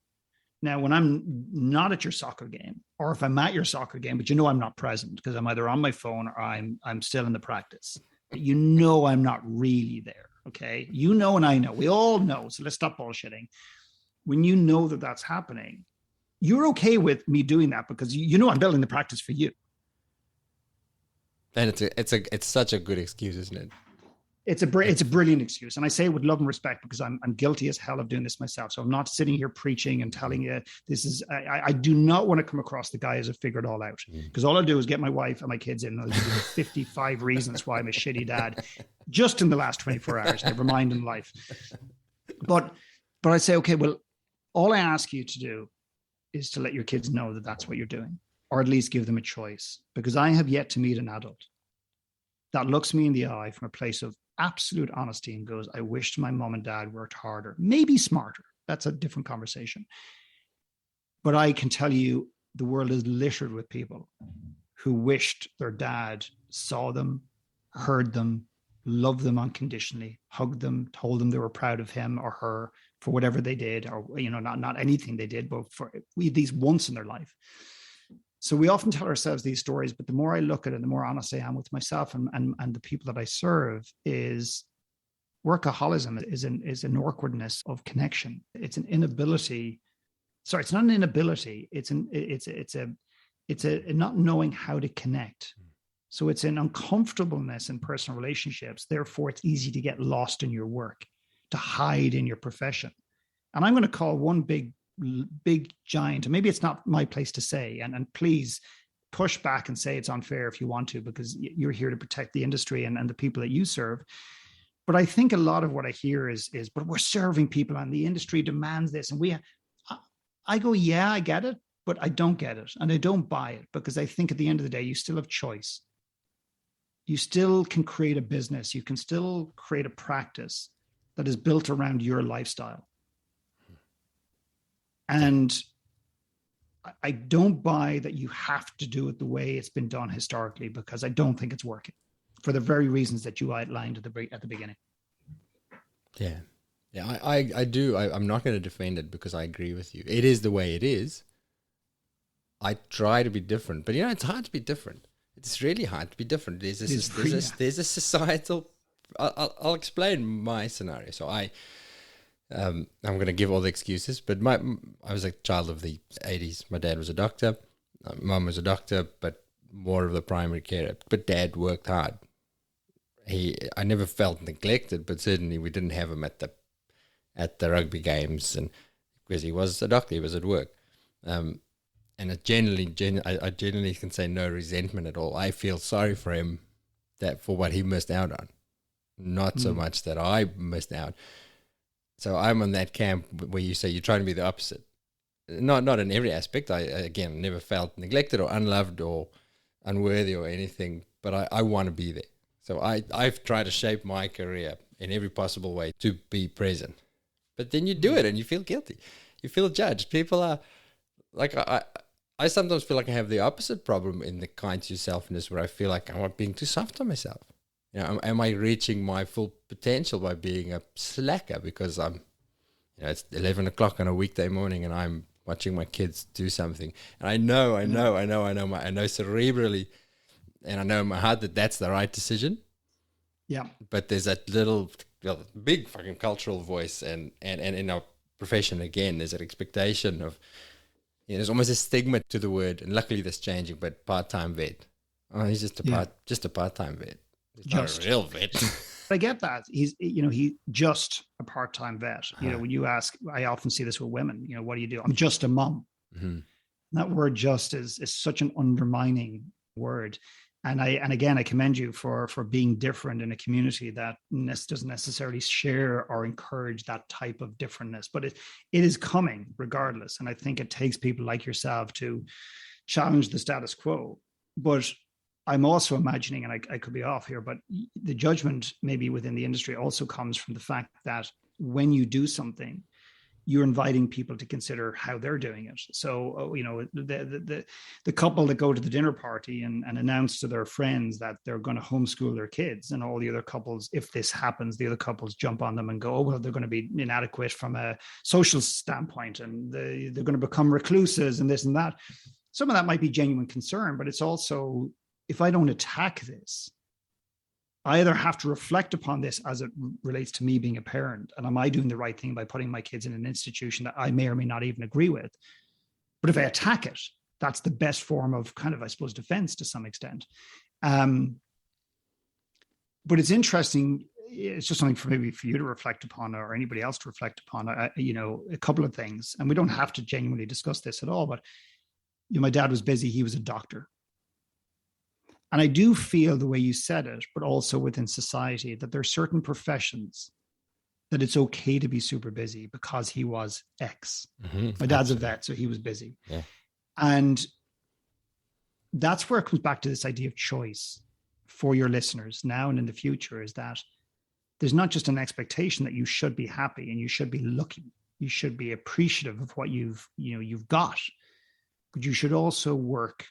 Now, when I'm not at your soccer game, or if I'm at your soccer game, but I'm not present because I'm either on my phone or I'm still in the practice, but I'm not really there. Okay. And I know, we all know. So let's stop bullshitting. When you know that that's happening, you're okay with me doing that because I'm building the practice for you. And it's such a good excuse, isn't it? It's a brilliant excuse. And I say it with love and respect because I'm guilty as hell of doing this myself. So I'm not sitting here preaching and telling you this is, I do not want to come across the guy as a figured all out, because all I'll do is get my wife and my kids in and I'll give you 55 reasons why I'm a shitty dad just in the last 24 hours, never mind in life. But I say, okay, well, all I ask you to do is to let your kids know that that's what you're doing, or at least give them a choice, because I have yet to meet an adult that looks me in the eye from a place of absolute honesty and goes, I wished my mom and dad worked harder, maybe smarter. That's a different conversation. But I can tell you, the world is littered with people who wished their dad saw them, heard them, loved them unconditionally, hugged them, told them they were proud of him or her for whatever they did, or, not anything they did, but for these once in their life. So we often tell ourselves these stories, but the more I look at it, the more honest I am with myself and the people that I serve, is workaholism is an awkwardness of connection. It's an inability. Sorry, it's not an inability. It's a not knowing how to connect. So it's an uncomfortableness in personal relationships. Therefore, it's easy to get lost in your work, to hide in your profession. And I'm going to call one big giant, and maybe it's not my place to say, and please push back and say it's unfair if you want to, because you're here to protect the industry and the people that you serve. But I think a lot of what I hear is, but we're serving people and the industry demands this. And I go, yeah, I get it, but I don't get it. And I don't buy it, because I think at the end of the day, you still have choice. You still can create a business. You can still create a practice that is built around your lifestyle. And I don't buy that you have to do it the way it's been done historically, because I don't think it's working for the very reasons that you outlined at the beginning. Yeah. Yeah, I do. I'm not going to defend it because I agree with you. It is the way it is. I try to be different, but it's hard to be different. It's really hard to be different. There's a societal. I'll explain my scenario. So I'm going to give all the excuses, but I was a child of the 80s. My dad was a doctor. Mum was a doctor, but more of the primary care. But Dad worked hard. I never felt neglected, but certainly we didn't have him at the rugby games, and because he was a doctor, he was at work. And I generally can say no resentment at all. I feel sorry for him for what he missed out on, not so much that I missed out. So I'm on that camp where you say you're trying to be the opposite. Not in every aspect. I again never felt neglected or unloved or unworthy or anything, but I want to be there. So I've tried to shape my career in every possible way to be present. But then you do it and you feel guilty. You feel judged. People are like, I sometimes feel like I have the opposite problem in the kind to yourselfness, where I feel like I'm being too soft on myself. Am I reaching my full potential by being a slacker because it's 11 o'clock on a weekday morning and I'm watching my kids do something. And I know cerebrally, and I know in my heart that that's the right decision. Yeah. But there's that big fucking cultural voice, and in our profession, again, there's an expectation of, Yeah, there's almost a stigma to the word, and luckily that's changing. But part-time vet. Oh, he's just a part-time vet. He's not a real vet. I get that. He's just a part-time vet. When you ask, I often see this with women, what do you do? I'm just a mom. Mm-hmm. That word just is such an undermining word. And again, I commend you for being different in a community that doesn't necessarily share or encourage that type of differentness, but it is coming regardless. And I think it takes people like yourself to challenge the status quo. But I'm also imagining, and I could be off here, but the judgment maybe within the industry also comes from the fact that when you do something, you're inviting people to consider how they're doing it. So, the couple that go to the dinner party and announce to their friends that they're going to homeschool their kids, and all the other couples, if this happens, the other couples jump on them and go, oh, well, they're going to be inadequate from a social standpoint, and they're going to become recluses and this and that. Some of that might be genuine concern, but it's also, if I don't attack this, I either have to reflect upon this as it relates to me being a parent, and am I doing the right thing by putting my kids in an institution that I may or may not even agree with? But if I attack it, that's the best form of kind of, I suppose, defense to some extent. But it's interesting. It's just something for maybe for you to reflect upon, or anybody else to reflect upon. A couple of things, and we don't have to genuinely discuss this at all. But my dad was busy; he was a doctor. And I do feel the way you said it, but also within society, that there are certain professions that it's okay to be super busy because he was X. Mm-hmm, my dad's absolutely a vet, so he was busy. Yeah. And that's where it comes back to this idea of choice for your listeners now and in the future, is that there's not just an expectation that you should be happy and you should be looking. You should be appreciative of what you've got, but you should also work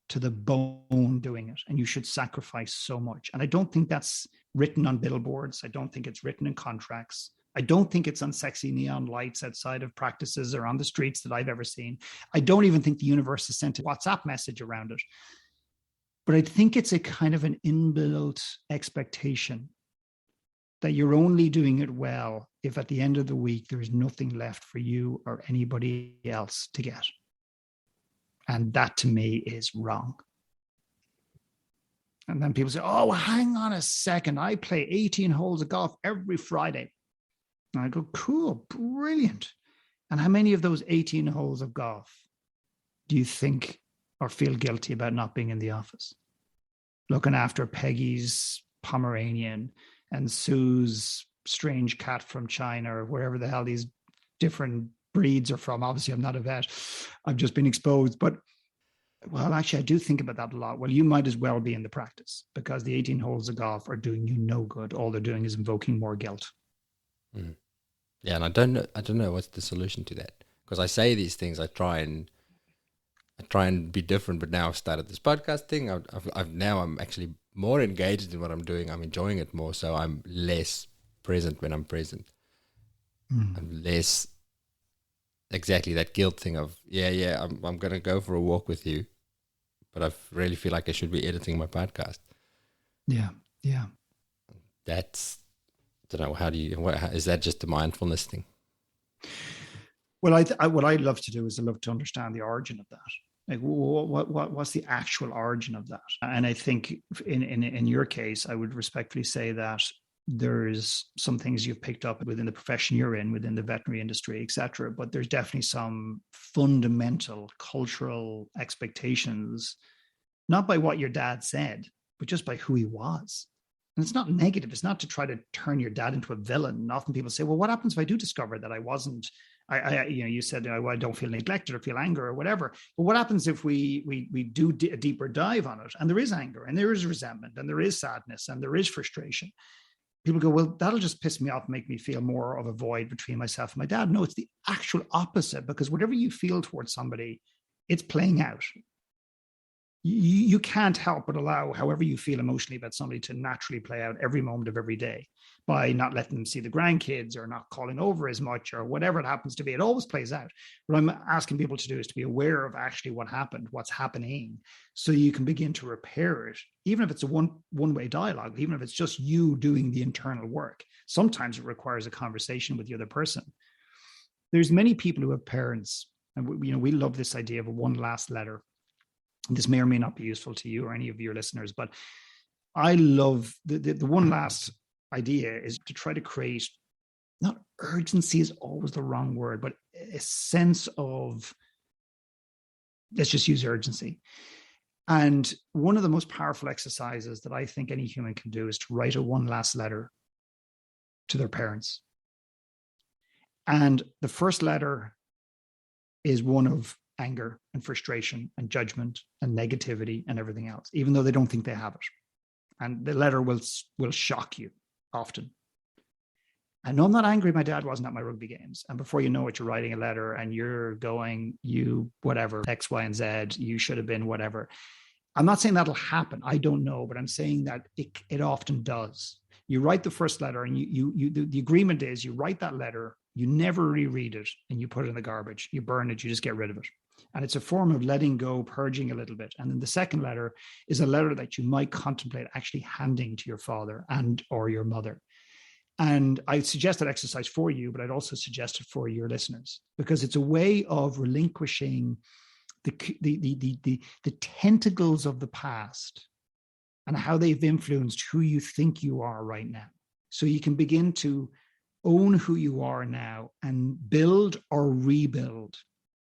to the bone doing it, and you should sacrifice so much. And I don't think that's written on billboards. I don't think it's written in contracts. I don't think it's on sexy neon lights outside of practices or on the streets that I've ever seen. I don't even think the universe has sent a WhatsApp message around it. But I think it's a kind of an inbuilt expectation that you're only doing it well if at the end of the week there is nothing left for you or anybody else to get. And that to me is wrong. And then people say, oh, hang on a second. I play 18 holes of golf every Friday. And I go, cool, brilliant. And how many of those 18 holes of golf do you think or feel guilty about not being in the office? Looking after Peggy's Pomeranian and Sue's strange cat from China, or wherever the hell these different breeds are from. Obviously, I'm not a vet. I've just been exposed. But, well, actually, I do think about that a lot. Well, you might as well be in the practice, because the 18 holes of golf are doing you no good. All they're doing is invoking more guilt. Mm. Yeah, and I don't know what's the solution to that. Because I say these things, I try and be different. But now I've started this podcast thing. I'm actually more engaged in what I'm doing. I'm enjoying it more. So I'm less present when I'm present. I'm less. Exactly, that guilt thing of, I'm going to go for a walk with you, but I really feel like I should be editing my podcast. Yeah. That's, I don't know, is that just a mindfulness thing? Well, what I'd love to do is I'd love to understand the origin of that. Like, what's the actual origin of that? And I think in your case, I would respectfully say that there's some things you've picked up within the profession you're in, within the veterinary industry, et cetera. But there's definitely some fundamental cultural expectations, not by what your dad said, but just by who he was. And it's not negative. It's not to try to turn your dad into a villain. And often people say, well, what happens if I do discover that I wasn't, you said, I don't feel neglected or feel anger or whatever. But what happens if we do a deeper dive on it? And there is anger, and there is resentment, and there is sadness, and there is frustration. People go, well, that'll just piss me off, make me feel more of a void between myself and my dad. No, it's the actual opposite, because whatever you feel towards somebody, it's playing out. You can't help but allow however you feel emotionally about somebody to naturally play out every moment of every day by not letting them see the grandkids or not calling over as much or whatever it happens to be. It always plays out. What I'm asking people to do is to be aware of actually what happened, what's happening, so you can begin to repair it, even if it's a one-way dialogue, even if it's just you doing the internal work. Sometimes it requires a conversation with the other person. There's many people who have parents And we love this idea of a one last letter. This may or may not be useful to you or any of your listeners, but I love the one last idea is to try to create, not urgency is always the wrong word, but a sense of, let's just use urgency. And one of the most powerful exercises that I think any human can do is to write a one last letter to their parents. And the first letter is one of anger and frustration and judgment and negativity and everything else, even though they don't think they have it. And the letter will shock you often. And no, I'm not angry. My dad wasn't at my rugby games. And before you know it, you're writing a letter and you're going, you, whatever, X, Y, and Z, you should have been whatever. I'm not saying that'll happen. I don't know, but I'm saying that it often does. You write the first letter and the agreement is you write that letter, you never reread it, and you put it in the garbage. You burn it, you just get rid of it. And it's a form of letting go, purging a little bit. And then the second letter is a letter that you might contemplate actually handing to your father and or your mother. And I suggest that exercise for you, but I'd also suggest it for your listeners, because it's a way of relinquishing the tentacles of the past and how they've influenced who you think you are right now. So you can begin to own who you are now and build or rebuild.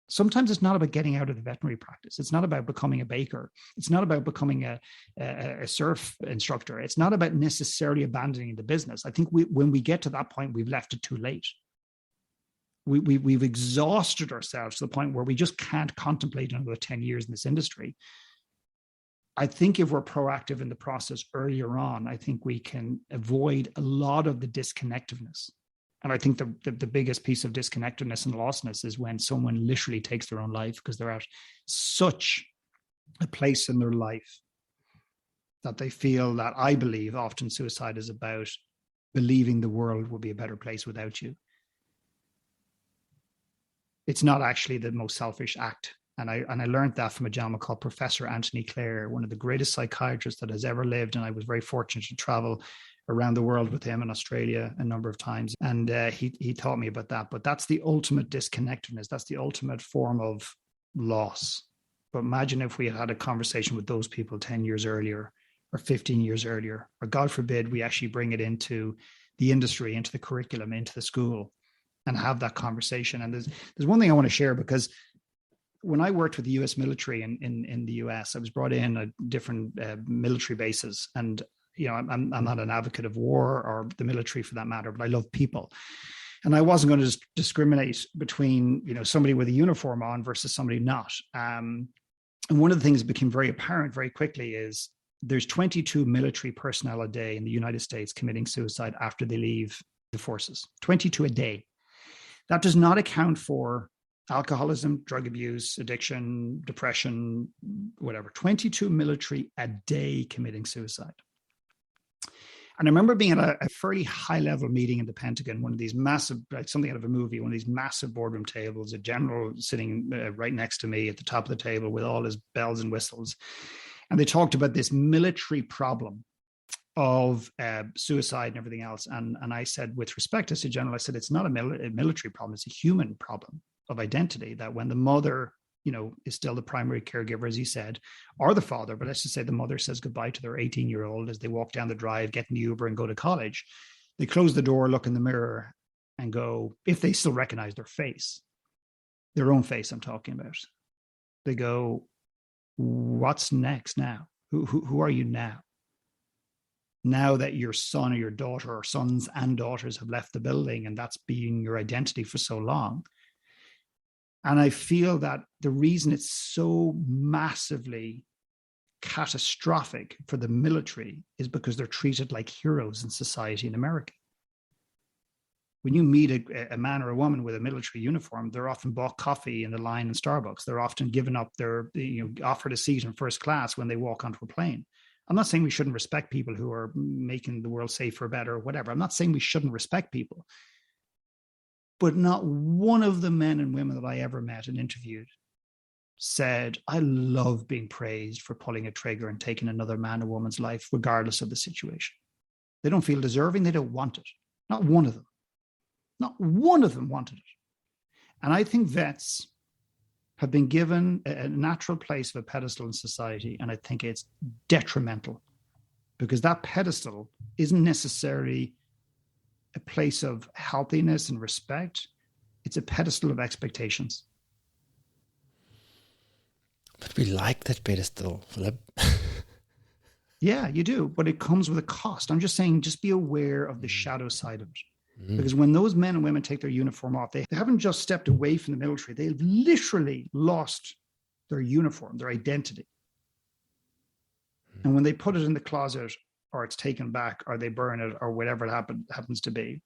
Sometimes it's not about getting out of the veterinary practice. It's not about becoming a baker. It's not about becoming a surf instructor. It's not about necessarily abandoning the business. I think when we get to that point, we've left it too late. We've exhausted ourselves to the point where we just can't contemplate another 10 years in this industry. I think if we're proactive in the process earlier on, I think we can avoid a lot of the disconnectedness. And I think the biggest piece of disconnectedness and lostness is when someone literally takes their own life because they're at such a place in their life that they feel that, I believe, often suicide is about believing the world will be a better place without you. It's not actually the most selfish act. And I learned that from a gentleman called Professor Anthony Clare, one of the greatest psychiatrists that has ever lived. And I was very fortunate to travel around the world with him in Australia a number of times. And he taught me about that. But that's the ultimate disconnectedness. That's the ultimate form of loss. But imagine if we had had a conversation with those people 10 years earlier or 15 years earlier, or God forbid, we actually bring it into the industry, into the curriculum, into the school, and have that conversation. And there's one thing I want to share, because when I worked with the US military in the US, I was brought in at different military bases. And I'm not an advocate of war or the military for that matter, but I love people. And I wasn't going to discriminate between, somebody with a uniform on versus somebody not. And one of the things that became very apparent very quickly is there's 22 military personnel a day in the United States committing suicide after they leave the forces. 22 a day. That does not account for alcoholism, drug abuse, addiction, depression, whatever. 22 military a day committing suicide. And I remember being at a fairly high-level meeting in the Pentagon, one of these massive, like something out of a movie, one of these massive boardroom tables, a general sitting right next to me at the top of the table with all his bells and whistles. And they talked about this military problem of suicide and everything else. And I said, with respect to the general, I said, it's not a military problem, it's a human problem of identity, that when the mother is still the primary caregiver, as he said, or the father, but let's just say the mother says goodbye to their 18-year-old as they walk down the drive, get in the Uber and go to college. They close the door, look in the mirror and go, if they still recognize their face, their own face I'm talking about, they go, what's next now? Who are you now? Now that your son or your daughter or sons and daughters have left the building and that's been your identity for so long. And I feel that the reason it's so massively catastrophic for the military is because they're treated like heroes in society in America. When you meet a man or a woman with a military uniform, they're often bought coffee in the line in Starbucks. They're often given up offered a seat in first class when they walk onto a plane. I'm not saying we shouldn't respect people who are making the world safer, better, or whatever. I'm not saying we shouldn't respect people. But not one of the men and women that I ever met and interviewed said, I love being praised for pulling a trigger and taking another man or woman's life, regardless of the situation. They don't feel deserving. They don't want it. Not one of them. Not one of them wanted it. And I think vets have been given a natural place of a pedestal in society. And I think it's detrimental, because that pedestal isn't necessarily a place of healthiness and respect. It's a pedestal of expectations. But we like that pedestal, Philip. Yeah, you do. But it comes with a cost. I'm just saying, just be aware of the shadow side of it. Because when those men and women take their uniform off, they haven't just stepped away from the military. They've literally lost their uniform, their identity. And when they put it in the closet, or it's taken back, or they burn it, or whatever it happens to be.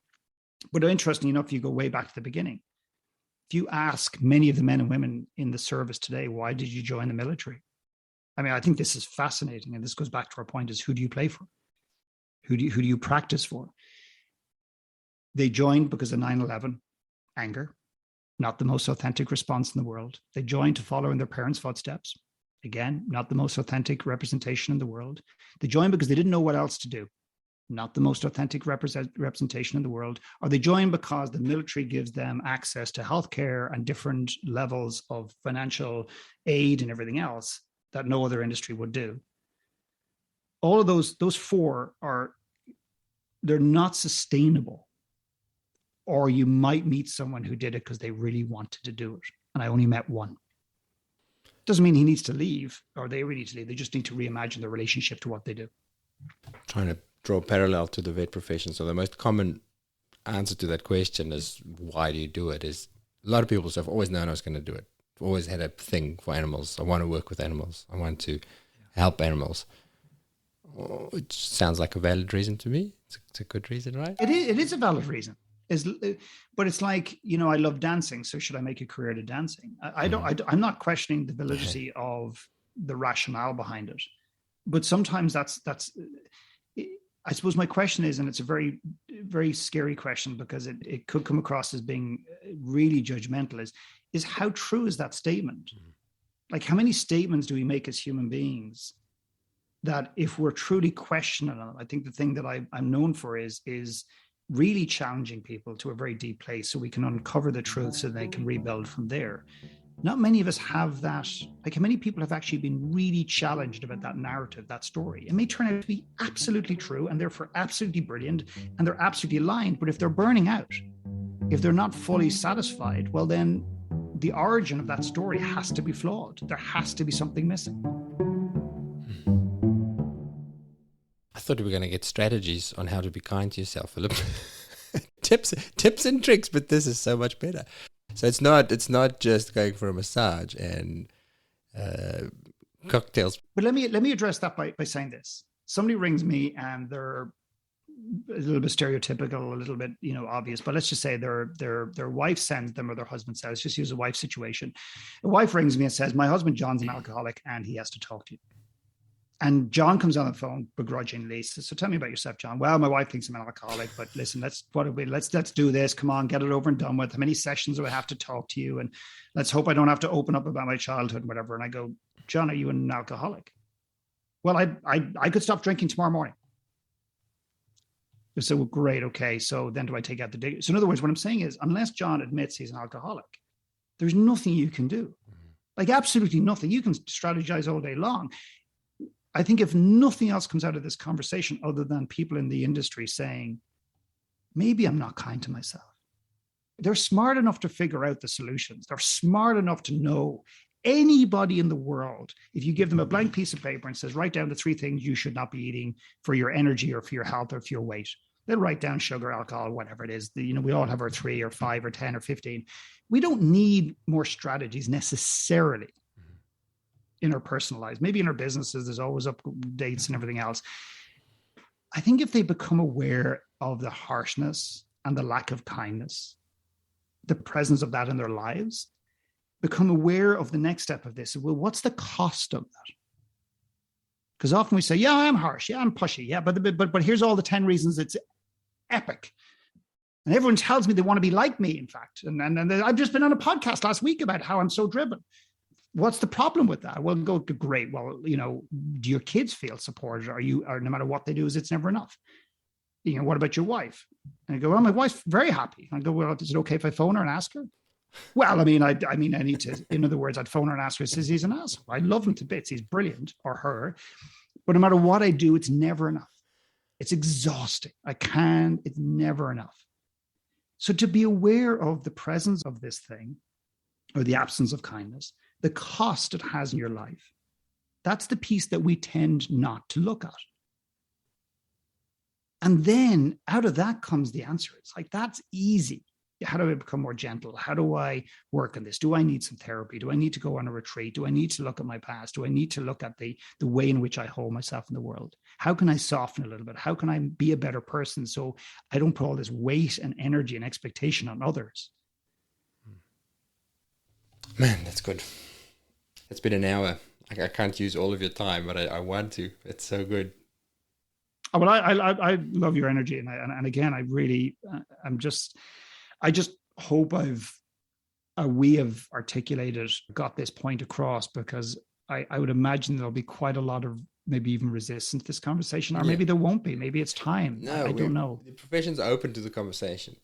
But interestingly enough, you go way back to the beginning. If you ask many of the men and women in the service today, why did you join the military? I mean, I think this is fascinating. And this goes back to our point, is who do you play for? Who do you practice for? They joined because of 9/11, anger, not the most authentic response in the world. They joined to follow in their parents' footsteps. Again, not the most authentic representation in the world. They joined because they didn't know what else to do. Not the most authentic representation in the world. Or they join because the military gives them access to healthcare and different levels of financial aid and everything else that no other industry would do. All of those four they're not sustainable. Or you might meet someone who did it because they really wanted to do it. And I only met one. Doesn't mean he needs to leave, or they really need to leave. They just need to reimagine their relationship to what they do. Trying to draw a parallel to the vet profession. So the most common answer to that question is, why do you do it? Is a lot of people say, I've always known I was going to do it. I've always had a thing for animals. I want to work with animals. I want to help animals. It sounds like a valid reason to me. It's a good reason, right? It is a valid reason. But it's like, I love dancing, so should I make a career to dancing? I'm not questioning the validity of the rationale behind it, but sometimes that's I suppose my question is, and it's a very, very scary question, because it could come across as being really judgmental, is how true is that statement? Like, how many statements do we make as human beings that if we're truly questioning them? I think the thing that I'm known for is really challenging people to a very deep place so we can uncover the truth so they can rebuild from there. Not many of us have that. Like, how many people have actually been really challenged about that narrative, that story? It may turn out to be absolutely true and therefore absolutely brilliant and they're absolutely aligned. But if they're burning out, if they're not fully satisfied, well, then the origin of that story has to be flawed. There has to be something missing. I thought we were going to get strategies on how to be kind to yourself, Philip. tips and tricks, but this is so much better. So it's not just going for a massage and cocktails. But let me address that by saying this. Somebody rings me and they're a little bit stereotypical, a little bit obvious, but let's just say their wife sends them, or their husband says, let's just use a wife situation. The wife rings me and says, my husband John's an alcoholic and he has to talk to you. And John comes on the phone begrudgingly. So tell me about yourself, John. Well, my wife thinks I'm an alcoholic, but listen, let's do this. Come on, get it over and done with. How many sessions do I have to talk to you? And let's hope I don't have to open up about my childhood and whatever. And I go, John, are you an alcoholic? Well, I could stop drinking tomorrow morning. So well, great. Okay. So then do I take out the dig? So in other words, what I'm saying is, unless John admits he's an alcoholic, there's nothing you can do. Like, absolutely nothing. You can strategize all day long. I think if nothing else comes out of this conversation other than people in the industry saying, maybe I'm not kind to myself. They're smart enough to figure out the solutions. They're smart enough to know anybody in the world, if you give them a blank piece of paper and says, write down the 3 things you should not be eating for your energy or for your health or for your weight. They'll write down sugar, alcohol, whatever it is. We all have our 3 or 5 or 10 or 15. We don't need more strategies necessarily in our personal lives. Maybe in our businesses, there's always updates and everything else. I think if they become aware of the harshness and the lack of kindness, the presence of that in their lives, become aware of the next step of this. Well, what's the cost of that? Because often we say, yeah, I'm harsh. Yeah, I'm pushy. Yeah, but here's all the 10 reasons it's epic. And everyone tells me they want to be like me, in fact. And I've just been on a podcast last week about how I'm so driven. What's the problem with that? Well, go, great. Well, do your kids feel supported? Or no matter what they do, it's never enough? What about your wife? And I go, well, my wife's very happy. I go, well, is it okay if I phone her and ask her? Well, I mean, I need to, in other words, I'd phone her and ask her, says he's an asshole. I love him to bits. He's brilliant, or her. But no matter what I do, it's never enough. It's exhausting. It's never enough. So to be aware of the presence of this thing or the absence of kindness, the cost it has in your life, that's the piece that we tend not to look at. And then out of that comes the answer. It's like, that's easy. How do I become more gentle? How do I work on this? Do I need some therapy? Do I need to go on a retreat? Do I need to look at my past? Do I need to look at the way in which I hold myself in the world? How can I soften a little bit? How can I be a better person so I don't put all this weight and energy and expectation on others? Man, that's good. It's been an hour. I can't use all of your time, but I want to. It's so good. Oh, well, I love your energy, and again, I just hope we have articulated, got this point across, because I would imagine there'll be quite a lot of maybe even resistance to this conversation, or maybe there won't be. Maybe it's time. No, I don't know. The profession's open to the conversation.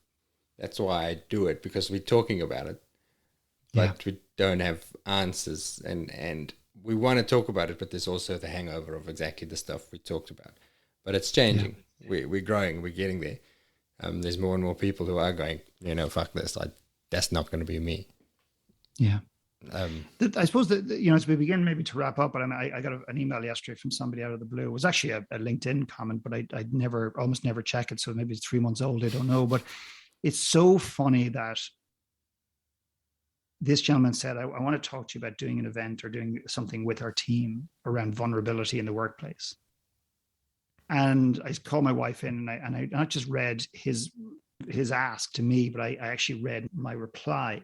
That's why I do it, because we're talking about it, but we don't have answers, and we want to talk about it, but there's also the hangover of exactly the stuff we talked about. But it's changing. Yeah. We're growing. We're getting there. There's more and more people who are going, fuck this. That's not going to be me. Yeah. I suppose that, as we begin maybe to wrap up, but I got an email yesterday from somebody out of the blue. It was actually a LinkedIn comment, but I'd almost never check it. So maybe it's 3 months old. I don't know. But it's so funny that this gentleman said, I want to talk to you about doing an event or doing something with our team around vulnerability in the workplace. And I called my wife in, and I not just read his ask to me, but I actually read my reply.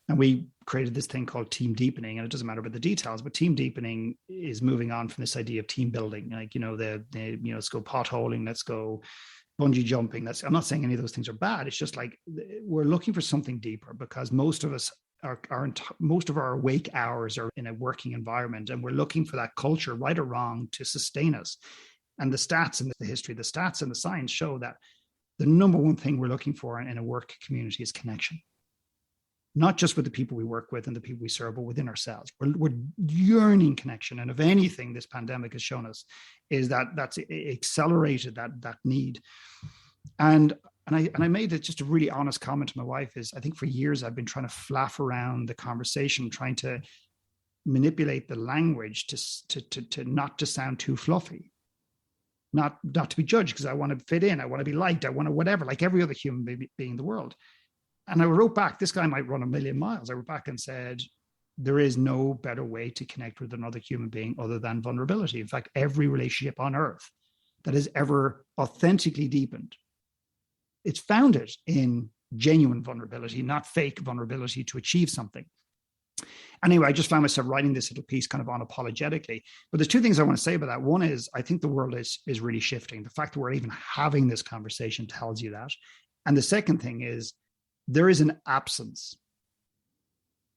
And we created this thing called team deepening, and it doesn't matter about the details, but team deepening is moving on from this idea of team building, like let's go potholing, let's go bungee jumping. I'm not saying any of those things are bad. It's just like we're looking for something deeper, because most of us most of our awake hours are in a working environment, and we're looking for that culture, right or wrong, to sustain us. And the stats and the history, the stats and the science show that the number one thing we're looking for in a work community is connection. Not just with the people we work with and the people we serve, but within ourselves. We're yearning connection. And if anything, this pandemic has shown us is that's accelerated that need. And I made it just a really honest comment to my wife is, I think for years I've been trying to flaff around the conversation, trying to manipulate the language to not to sound too fluffy. Not to be judged, because I want to fit in. I want to be liked. I want to whatever, like every other human being in the world. And I wrote back, this guy might run 1,000,000 miles. I wrote back and said, there is no better way to connect with another human being other than vulnerability. In fact, every relationship on earth that has ever authentically deepened, it's founded in genuine vulnerability, not fake vulnerability to achieve something. Anyway, I just found myself writing this little piece kind of unapologetically. But there's 2 things I want to say about that. One is, I think the world is really shifting. The fact that we're even having this conversation tells you that. And the second thing is, there is an absence,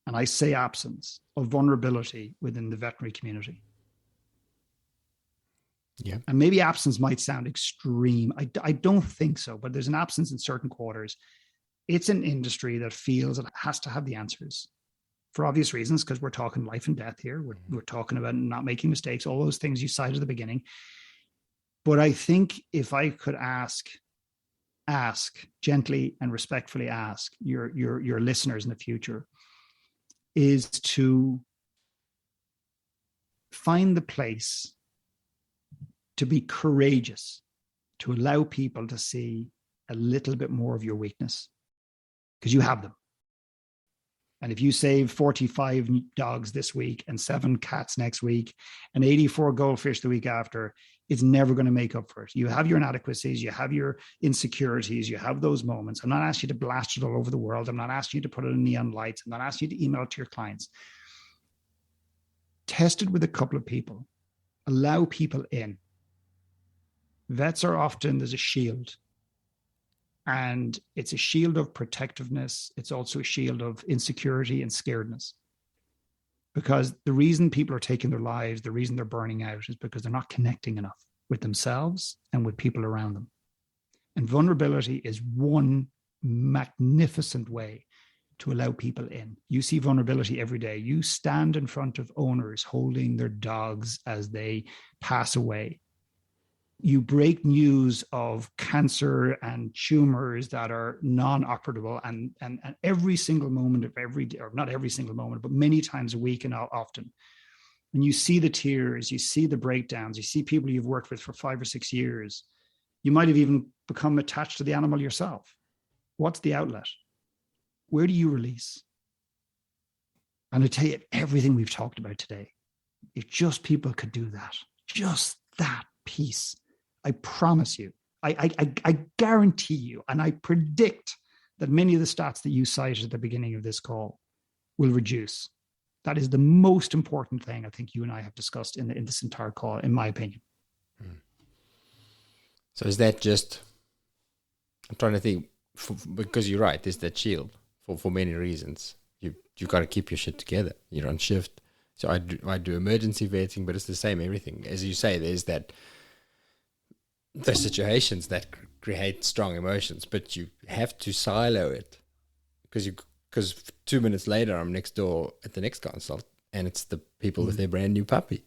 and I say absence, of vulnerability within the veterinary community. Yeah. And maybe absence might sound extreme. I don't think so, but there's an absence in certain quarters. It's an industry that feels it has to have the answers, for obvious reasons, because we're talking life and death here. We're talking about not making mistakes, all those things you cited at the beginning. But I think if I could ask gently and respectfully ask your listeners in the future, is to find the place to be courageous, to allow people to see a little bit more of your weakness, because you have them. And if you save 45 dogs this week and 7 cats next week and 84 goldfish the week after, it's never going to make up for it. You have your inadequacies, you have your insecurities, you have those moments. I'm not asking you to blast it all over the world. I'm not asking you to put it in neon lights. I'm not asking you to email it to your clients. Test it with a couple of people. Allow people in. Vets are often, there's a shield. And it's a shield of protectiveness. It's also a shield of insecurity and scaredness. Because the reason people are taking their lives, the reason they're burning out, is because they're not connecting enough with themselves and with people around them. And vulnerability is one magnificent way to allow people in. You see vulnerability every day. You stand in front of owners holding their dogs as they pass away. You break news of cancer and tumors that are non-operable, and every single moment of every day, or not every single moment, but many times a week and often. And you see the tears, you see the breakdowns, you see people you've worked with for 5 or 6 years. You might have even become attached to the animal yourself. What's the outlet? Where do you release? And I tell you, everything we've talked about today, if just people could do that, just that piece, I promise you, I guarantee you, and I predict that many of the stats that you cited at the beginning of this call will reduce. That is the most important thing I think you and I have discussed in this entire call, in my opinion. So is that just, I'm trying to think, because you're right, there's that shield for many reasons. You got to keep your shit together. You're on shift. So I do emergency vetting, but it's the same everything. As you say, there's those situations that create strong emotions, but you have to silo it because 2 minutes later I'm next door at the next consult and it's the people with their brand new puppy.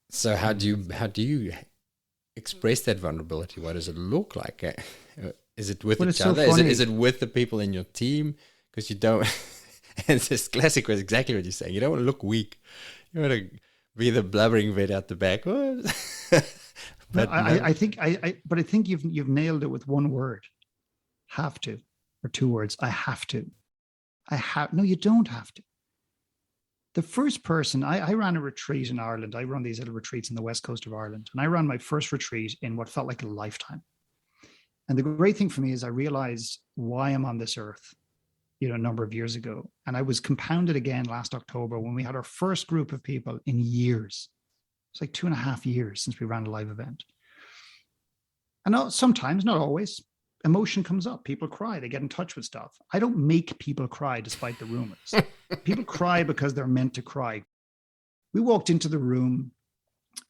So how do you express that vulnerability? What does it look like? Is it with each other? Is it with the people in your team? Because you don't. And it's this classic was exactly what you're saying. You don't want to look weak. You want to be the blubbering vet out the back. But I think you've nailed it with one word. Have to, or 2 words. I have to. No, you don't have to. The first person, I ran a retreat in Ireland. I run these little retreats on the west coast of Ireland. And I ran my first retreat in what felt like a lifetime. And the great thing for me is I realized why I'm on this earth, a number of years ago. And I was compounded again last October when we had our first group of people in years. It's like 2.5 years since we ran a live event. And sometimes, not always, emotion comes up. People cry. They get in touch with stuff. I don't make people cry despite the rumors. People cry because they're meant to cry. We walked into the room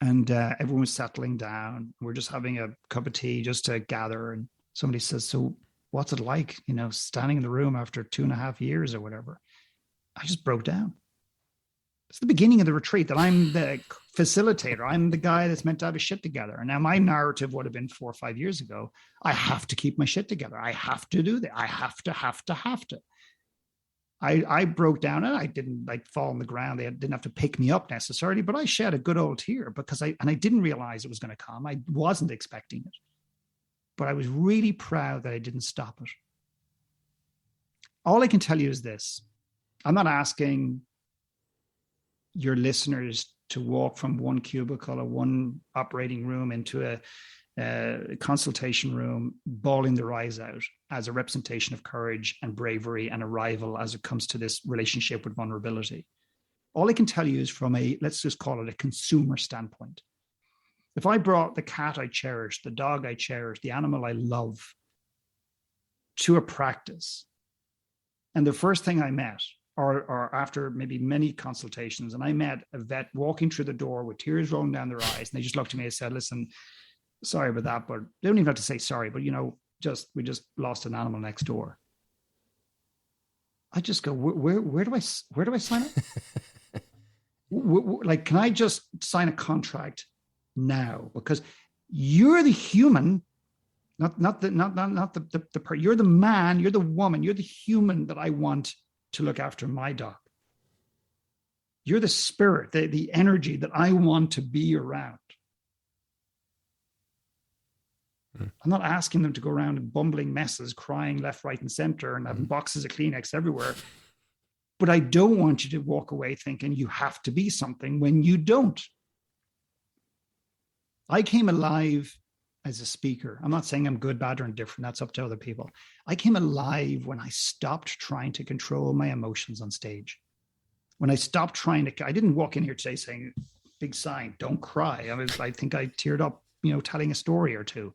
and everyone was settling down. We're just having a cup of tea just to gather. And somebody says, so what's it like, standing in the room after 2.5 years or whatever? I just broke down. It's the beginning of the retreat that I'm the facilitator. I'm the guy that's meant to have his shit together. And now my narrative would have been 4 or 5 years ago. I have to keep my shit together. I have to do that. I have to. I broke down and I didn't fall on the ground. They didn't have to pick me up necessarily, but I shed a good old tear because I didn't realize it was going to come. I wasn't expecting it, but I was really proud that I didn't stop it. All I can tell you is this. I'm not asking your listeners to walk from one cubicle or one operating room into a consultation room, bawling their eyes out as a representation of courage and bravery and arrival as it comes to this relationship with vulnerability. All I can tell you is from let's just call it a consumer standpoint. If I brought the cat I cherish, the dog I cherish, the animal I love to a practice, and the first thing I met, or after maybe many consultations, and I met a vet walking through the door with tears rolling down their eyes, and they just looked at me and said, listen, sorry about that, but they don't even have to say sorry, but we just lost an animal next door. I just go, where do I sign up? Like, can I just sign a contract now? Because you're the human, not the part. You're the man, you're the woman, you're the human that I want to look after my dog. You're the spirit, the energy that I want to be around. I'm not asking them to go around in bumbling messes, crying left, right, and center, and having boxes of Kleenex everywhere. But I don't want you to walk away thinking you have to be something when you don't. I came alive as a speaker. I'm not saying I'm good, bad, or indifferent. That's up to other people. I came alive when I stopped trying to control my emotions on stage. When I stopped I didn't walk in here today saying, big sign, don't cry. I think I teared up, telling a story or two.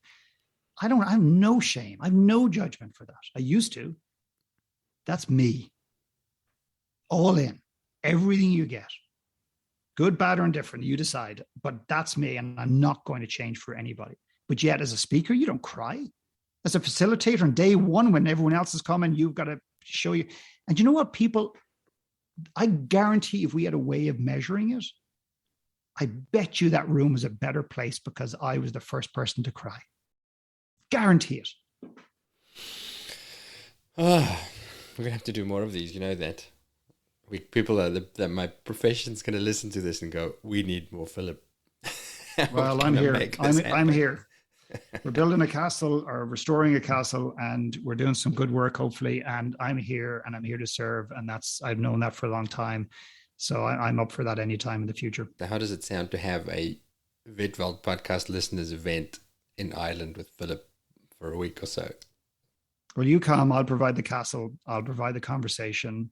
I have no shame. I have no judgment for that. I used to. That's me. All in. Everything you get. Good, bad, or indifferent, you decide. But that's me, and I'm not going to change for anybody. But yet, as a speaker, you don't cry. As a facilitator on day one, when everyone else is coming, you've got to show you. And you know what, people, I guarantee if we had a way of measuring it, I bet you that room was a better place because I was the first person to cry. Guarantee it. Oh, we're going to have to do more of these. You know that. People that my profession's going to listen to this and go, we need more Philip. Well, I'm here. I'm here. We're building a castle or restoring a castle, and we're doing some good work, hopefully. And I'm here, and I'm here to serve. And I've known that for a long time. So I'm up for that anytime in the future. How does it sound to have a Vetwald podcast listeners event in Ireland with Philip for a week or so? Well, you come, I'll provide the castle, I'll provide the conversation,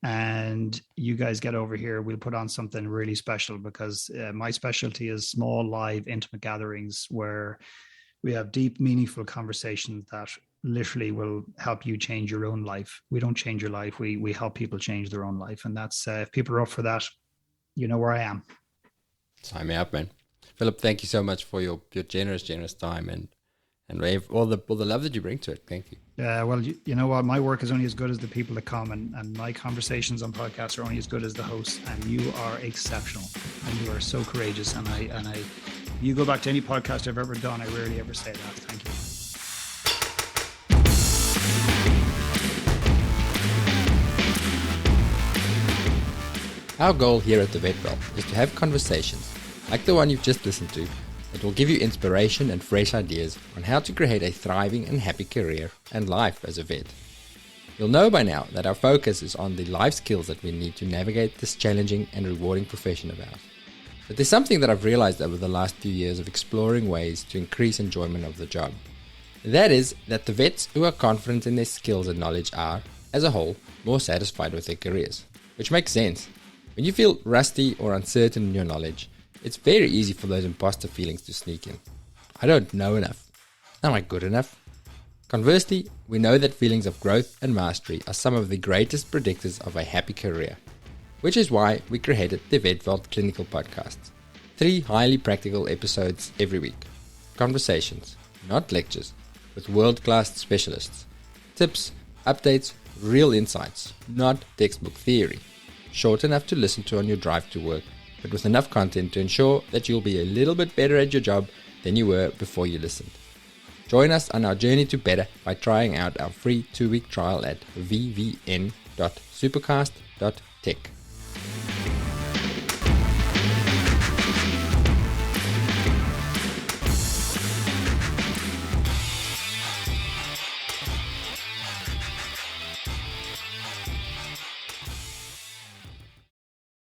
and you guys get over here. We'll put on something really special because my specialty is small, live, intimate gatherings where we have deep, meaningful conversations that literally will help you change your own life. We don't change your life. We help people change their own life. And that's, if people are up for that, you know where I am. Sign me up, man. Philip, thank you so much for your generous time and all the love that you bring to it. Thank you. Yeah, well, you know what? My work is only as good as the people that come, and my conversations on podcasts are only as good as the hosts. And you are exceptional, and you are so courageous. And I, you go back to any podcast I've ever done, I rarely ever say that. Thank you. Our goal here at the Vetwald is to have conversations like the one you've just listened to that will give you inspiration and fresh ideas on how to create a thriving and happy career and life as a vet. You'll know by now that our focus is on the life skills that we need to navigate this challenging and rewarding profession of ours. But there's something that I've realized over the last few years of exploring ways to increase enjoyment of the job. That is that the vets who are confident in their skills and knowledge are, as a whole, more satisfied with their careers. Which makes sense. When you feel rusty or uncertain in your knowledge, it's very easy for those imposter feelings to sneak in. I don't know enough. Am I good enough? Conversely, we know that feelings of growth and mastery are some of the greatest predictors of a happy career, which is why we created the Vetwald Clinical Podcasts. 3 highly practical episodes every week. Conversations, not lectures, with world-class specialists. Tips, updates, real insights, not textbook theory. Short enough to listen to on your drive to work, but with enough content to ensure that you'll be a little bit better at your job than you were before you listened. Join us on our journey to better by trying out our free 2-week trial at vvn.supercast.tech.